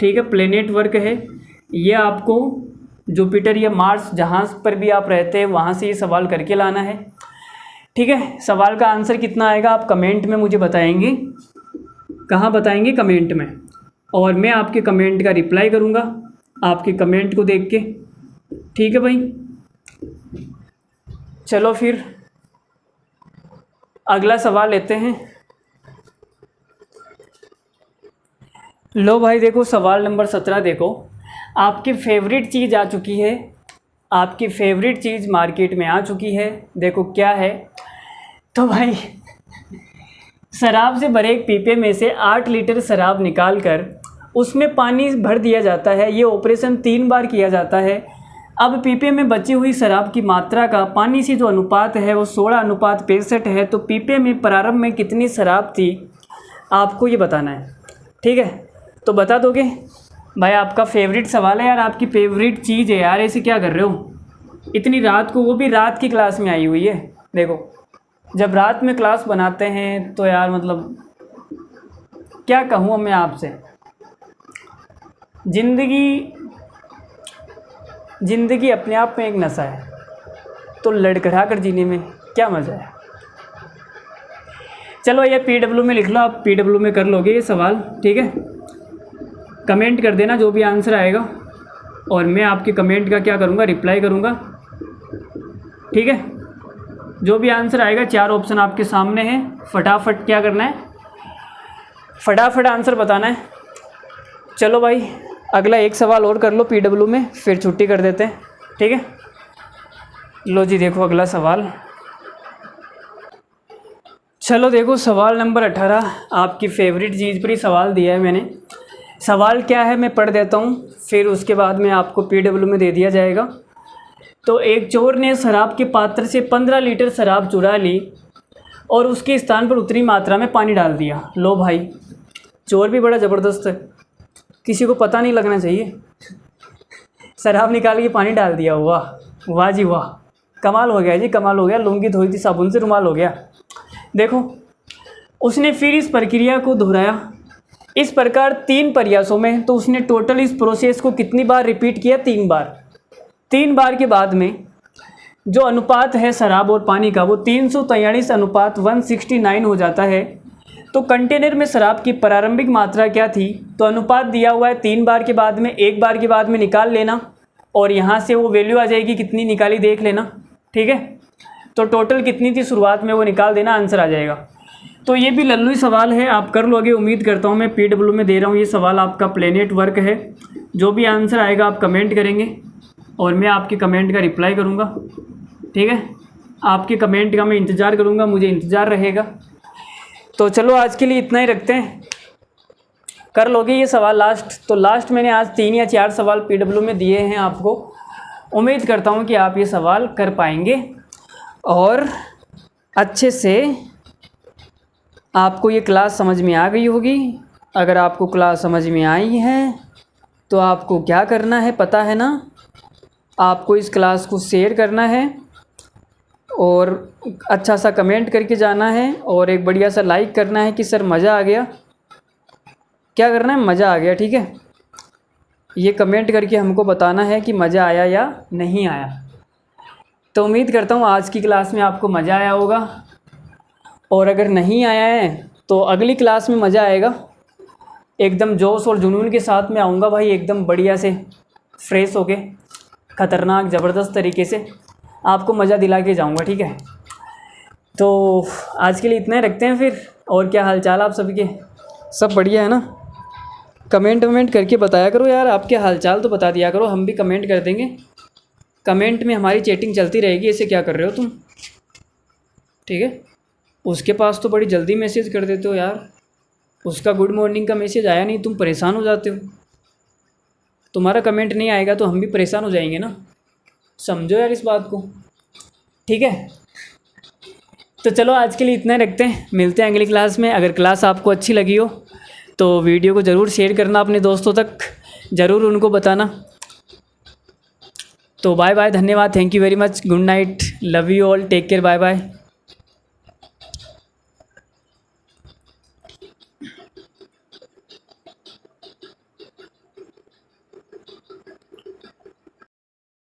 ठीक है, प्लेनेट वर्क है। ये आपको जुपिटर या मार्स जहाँ पर भी आप रहते हैं वहाँ से ये सवाल करके लाना है, ठीक है। सवाल का आंसर कितना आएगा आप कमेंट में मुझे बताएंगे। कहाँ बताएंगे, कमेंट में, और मैं आपके कमेंट का रिप्लाई करूँगा आपके कमेंट को देख के, ठीक है भाई। चलो फिर अगला सवाल लेते हैं। लो भाई देखो सवाल नंबर 17 देखो। आपकी फेवरेट चीज़ आ चुकी है, आपकी फेवरेट चीज़ मार्केट में आ चुकी है। देखो क्या है, तो भाई शराब से भरे एक पीपे में से 8 लीटर शराब निकालकर उसमें पानी भर दिया जाता है। ये ऑपरेशन 3 बार किया जाता है। अब पीपे में बची हुई शराब की मात्रा का पानी से जो अनुपात है वो 16:65 है। तो पीपे में प्रारंभ में कितनी शराब थी आपको ये बताना है, ठीक है। तो बता दोगे भाई, आपका फेवरेट सवाल है यार, आपकी फेवरेट चीज़ है यार, ऐसे क्या कर रहे हो इतनी रात को, वो भी रात की क्लास में आई हुई है। देखो जब रात में क्लास बनाते हैं तो यार मतलब क्या कहूँ मैं आपसे, ज़िंदगी अपने आप में एक नशा है, तो लड़खड़ा कर जीने में क्या मज़ा है। चलो ये PW में लिख लो, आप PW में कर लोगे ये सवाल, ठीक है। कमेंट कर देना जो भी आंसर आएगा और मैं आपके कमेंट का क्या करूँगा, रिप्लाई करूँगा, ठीक है। जो भी आंसर आएगा 4 ऑप्शन आपके सामने हैं, फटाफट क्या करना है, फटाफट आंसर बताना है। चलो भाई अगला एक सवाल और कर लो PW में, फिर छुट्टी कर देते हैं, ठीक है। लो जी देखो अगला सवाल। चलो देखो सवाल नंबर 18, आपकी फेवरेट चीज़ पर ही सवाल दिया है मैंने। सवाल क्या है मैं पढ़ देता हूँ, फिर उसके बाद में आपको PW में दे दिया जाएगा। तो एक चोर ने शराब के पात्र से 15 लीटर शराब चुरा ली और उसके स्थान पर उतनी मात्रा में पानी डाल दिया। लो भाई चोर भी बड़ा ज़बरदस्त है, किसी को पता नहीं लगना चाहिए। शराब निकाल के पानी डाल दिया, वाह वाह जी वाह, कमाल हो गया जी, कमाल हो गया। लुंगी धोई थी साबुन से रुमाल हो गया। देखो उसने फिर इस प्रक्रिया को दोहराया इस प्रकार 3 प्रयासों में। तो उसने टोटल इस प्रोसेस को कितनी बार रिपीट किया, 3 बार। 3 बार के बाद में जो अनुपात है शराब और पानी का वो 343 अनुपात 169 हो जाता है। तो कंटेनर में शराब की प्रारंभिक मात्रा क्या थी? तो अनुपात दिया हुआ है 3 बार के बाद में, 1 बार के बाद में निकाल लेना और यहाँ से वो वैल्यू आ जाएगी, कितनी निकाली देख लेना, ठीक है। तो टोटल कितनी थी शुरुआत में वो निकाल देना, आंसर आ जाएगा। तो ये भी लल्लू सवाल है, आप कर लोगे उम्मीद करता हूँ। मैं PW में दे रहा हूँ ये सवाल, आपका प्लेनेट वर्क है। जो भी आंसर आएगा आप कमेंट करेंगे और मैं आपके कमेंट का रिप्लाई करूँगा, ठीक है। आपके कमेंट का मैं इंतज़ार करूँगा, मुझे इंतज़ार रहेगा। तो चलो आज के लिए इतना ही रखते हैं, कर लोगे ये सवाल लास्ट। तो लास्ट मैंने आज 3 या 4 सवाल PW में दिए हैं आपको। उम्मीद करता हूँ कि आप ये सवाल कर पाएंगे और अच्छे से आपको ये क्लास समझ में आ गई होगी। अगर आपको क्लास समझ में आई है तो आपको क्या करना है पता है ना, आपको इस क्लास को शेयर करना है और अच्छा सा कमेंट करके जाना है और एक बढ़िया सा लाइक करना है कि सर मज़ा आ गया। क्या करना है? मज़ा आ गया, ठीक है। ये कमेंट करके हमको बताना है कि मज़ा आया या नहीं आया। तो उम्मीद करता हूँ आज की क्लास में आपको मज़ा आया होगा और अगर नहीं आया है तो अगली क्लास में मज़ा आएगा। एकदम जोश और जुनून के साथ में आऊँगा भाई, एकदम बढ़िया से फ्रेश होके, ख़तरनाक ज़बरदस्त तरीके से आपको मज़ा दिला के जाऊँगा, ठीक है। तो आज के लिए इतना ही रखते हैं फिर। और क्या हालचाल आप सभी के? सब बढ़िया है ना? कमेंट वमेंट करके बताया करो यार, आपके हालचाल तो बता दिया करो, हम भी कमेंट कर देंगे। कमेंट में हमारी चैटिंग चलती रहेगी। ऐसे क्या कर रहे हो तुम, ठीक है। उसके पास तो बड़ी जल्दी मैसेज कर देते हो यार, उसका गुड मॉर्निंग का मैसेज आया नहीं, तुम परेशान हो जाते हो। तुम्हारा कमेंट नहीं आएगा तो हम भी परेशान हो जाएंगे ना, समझो यार इस बात को, ठीक है। तो चलो आज के लिए इतना रखते हैं, मिलते हैं अगली क्लास में। अगर क्लास आपको अच्छी लगी हो तो वीडियो को ज़रूर शेयर करना अपने दोस्तों तक, ज़रूर उनको बताना। तो बाय बाय, धन्यवाद, thank you very much, good night, love you all, take care, bye bye.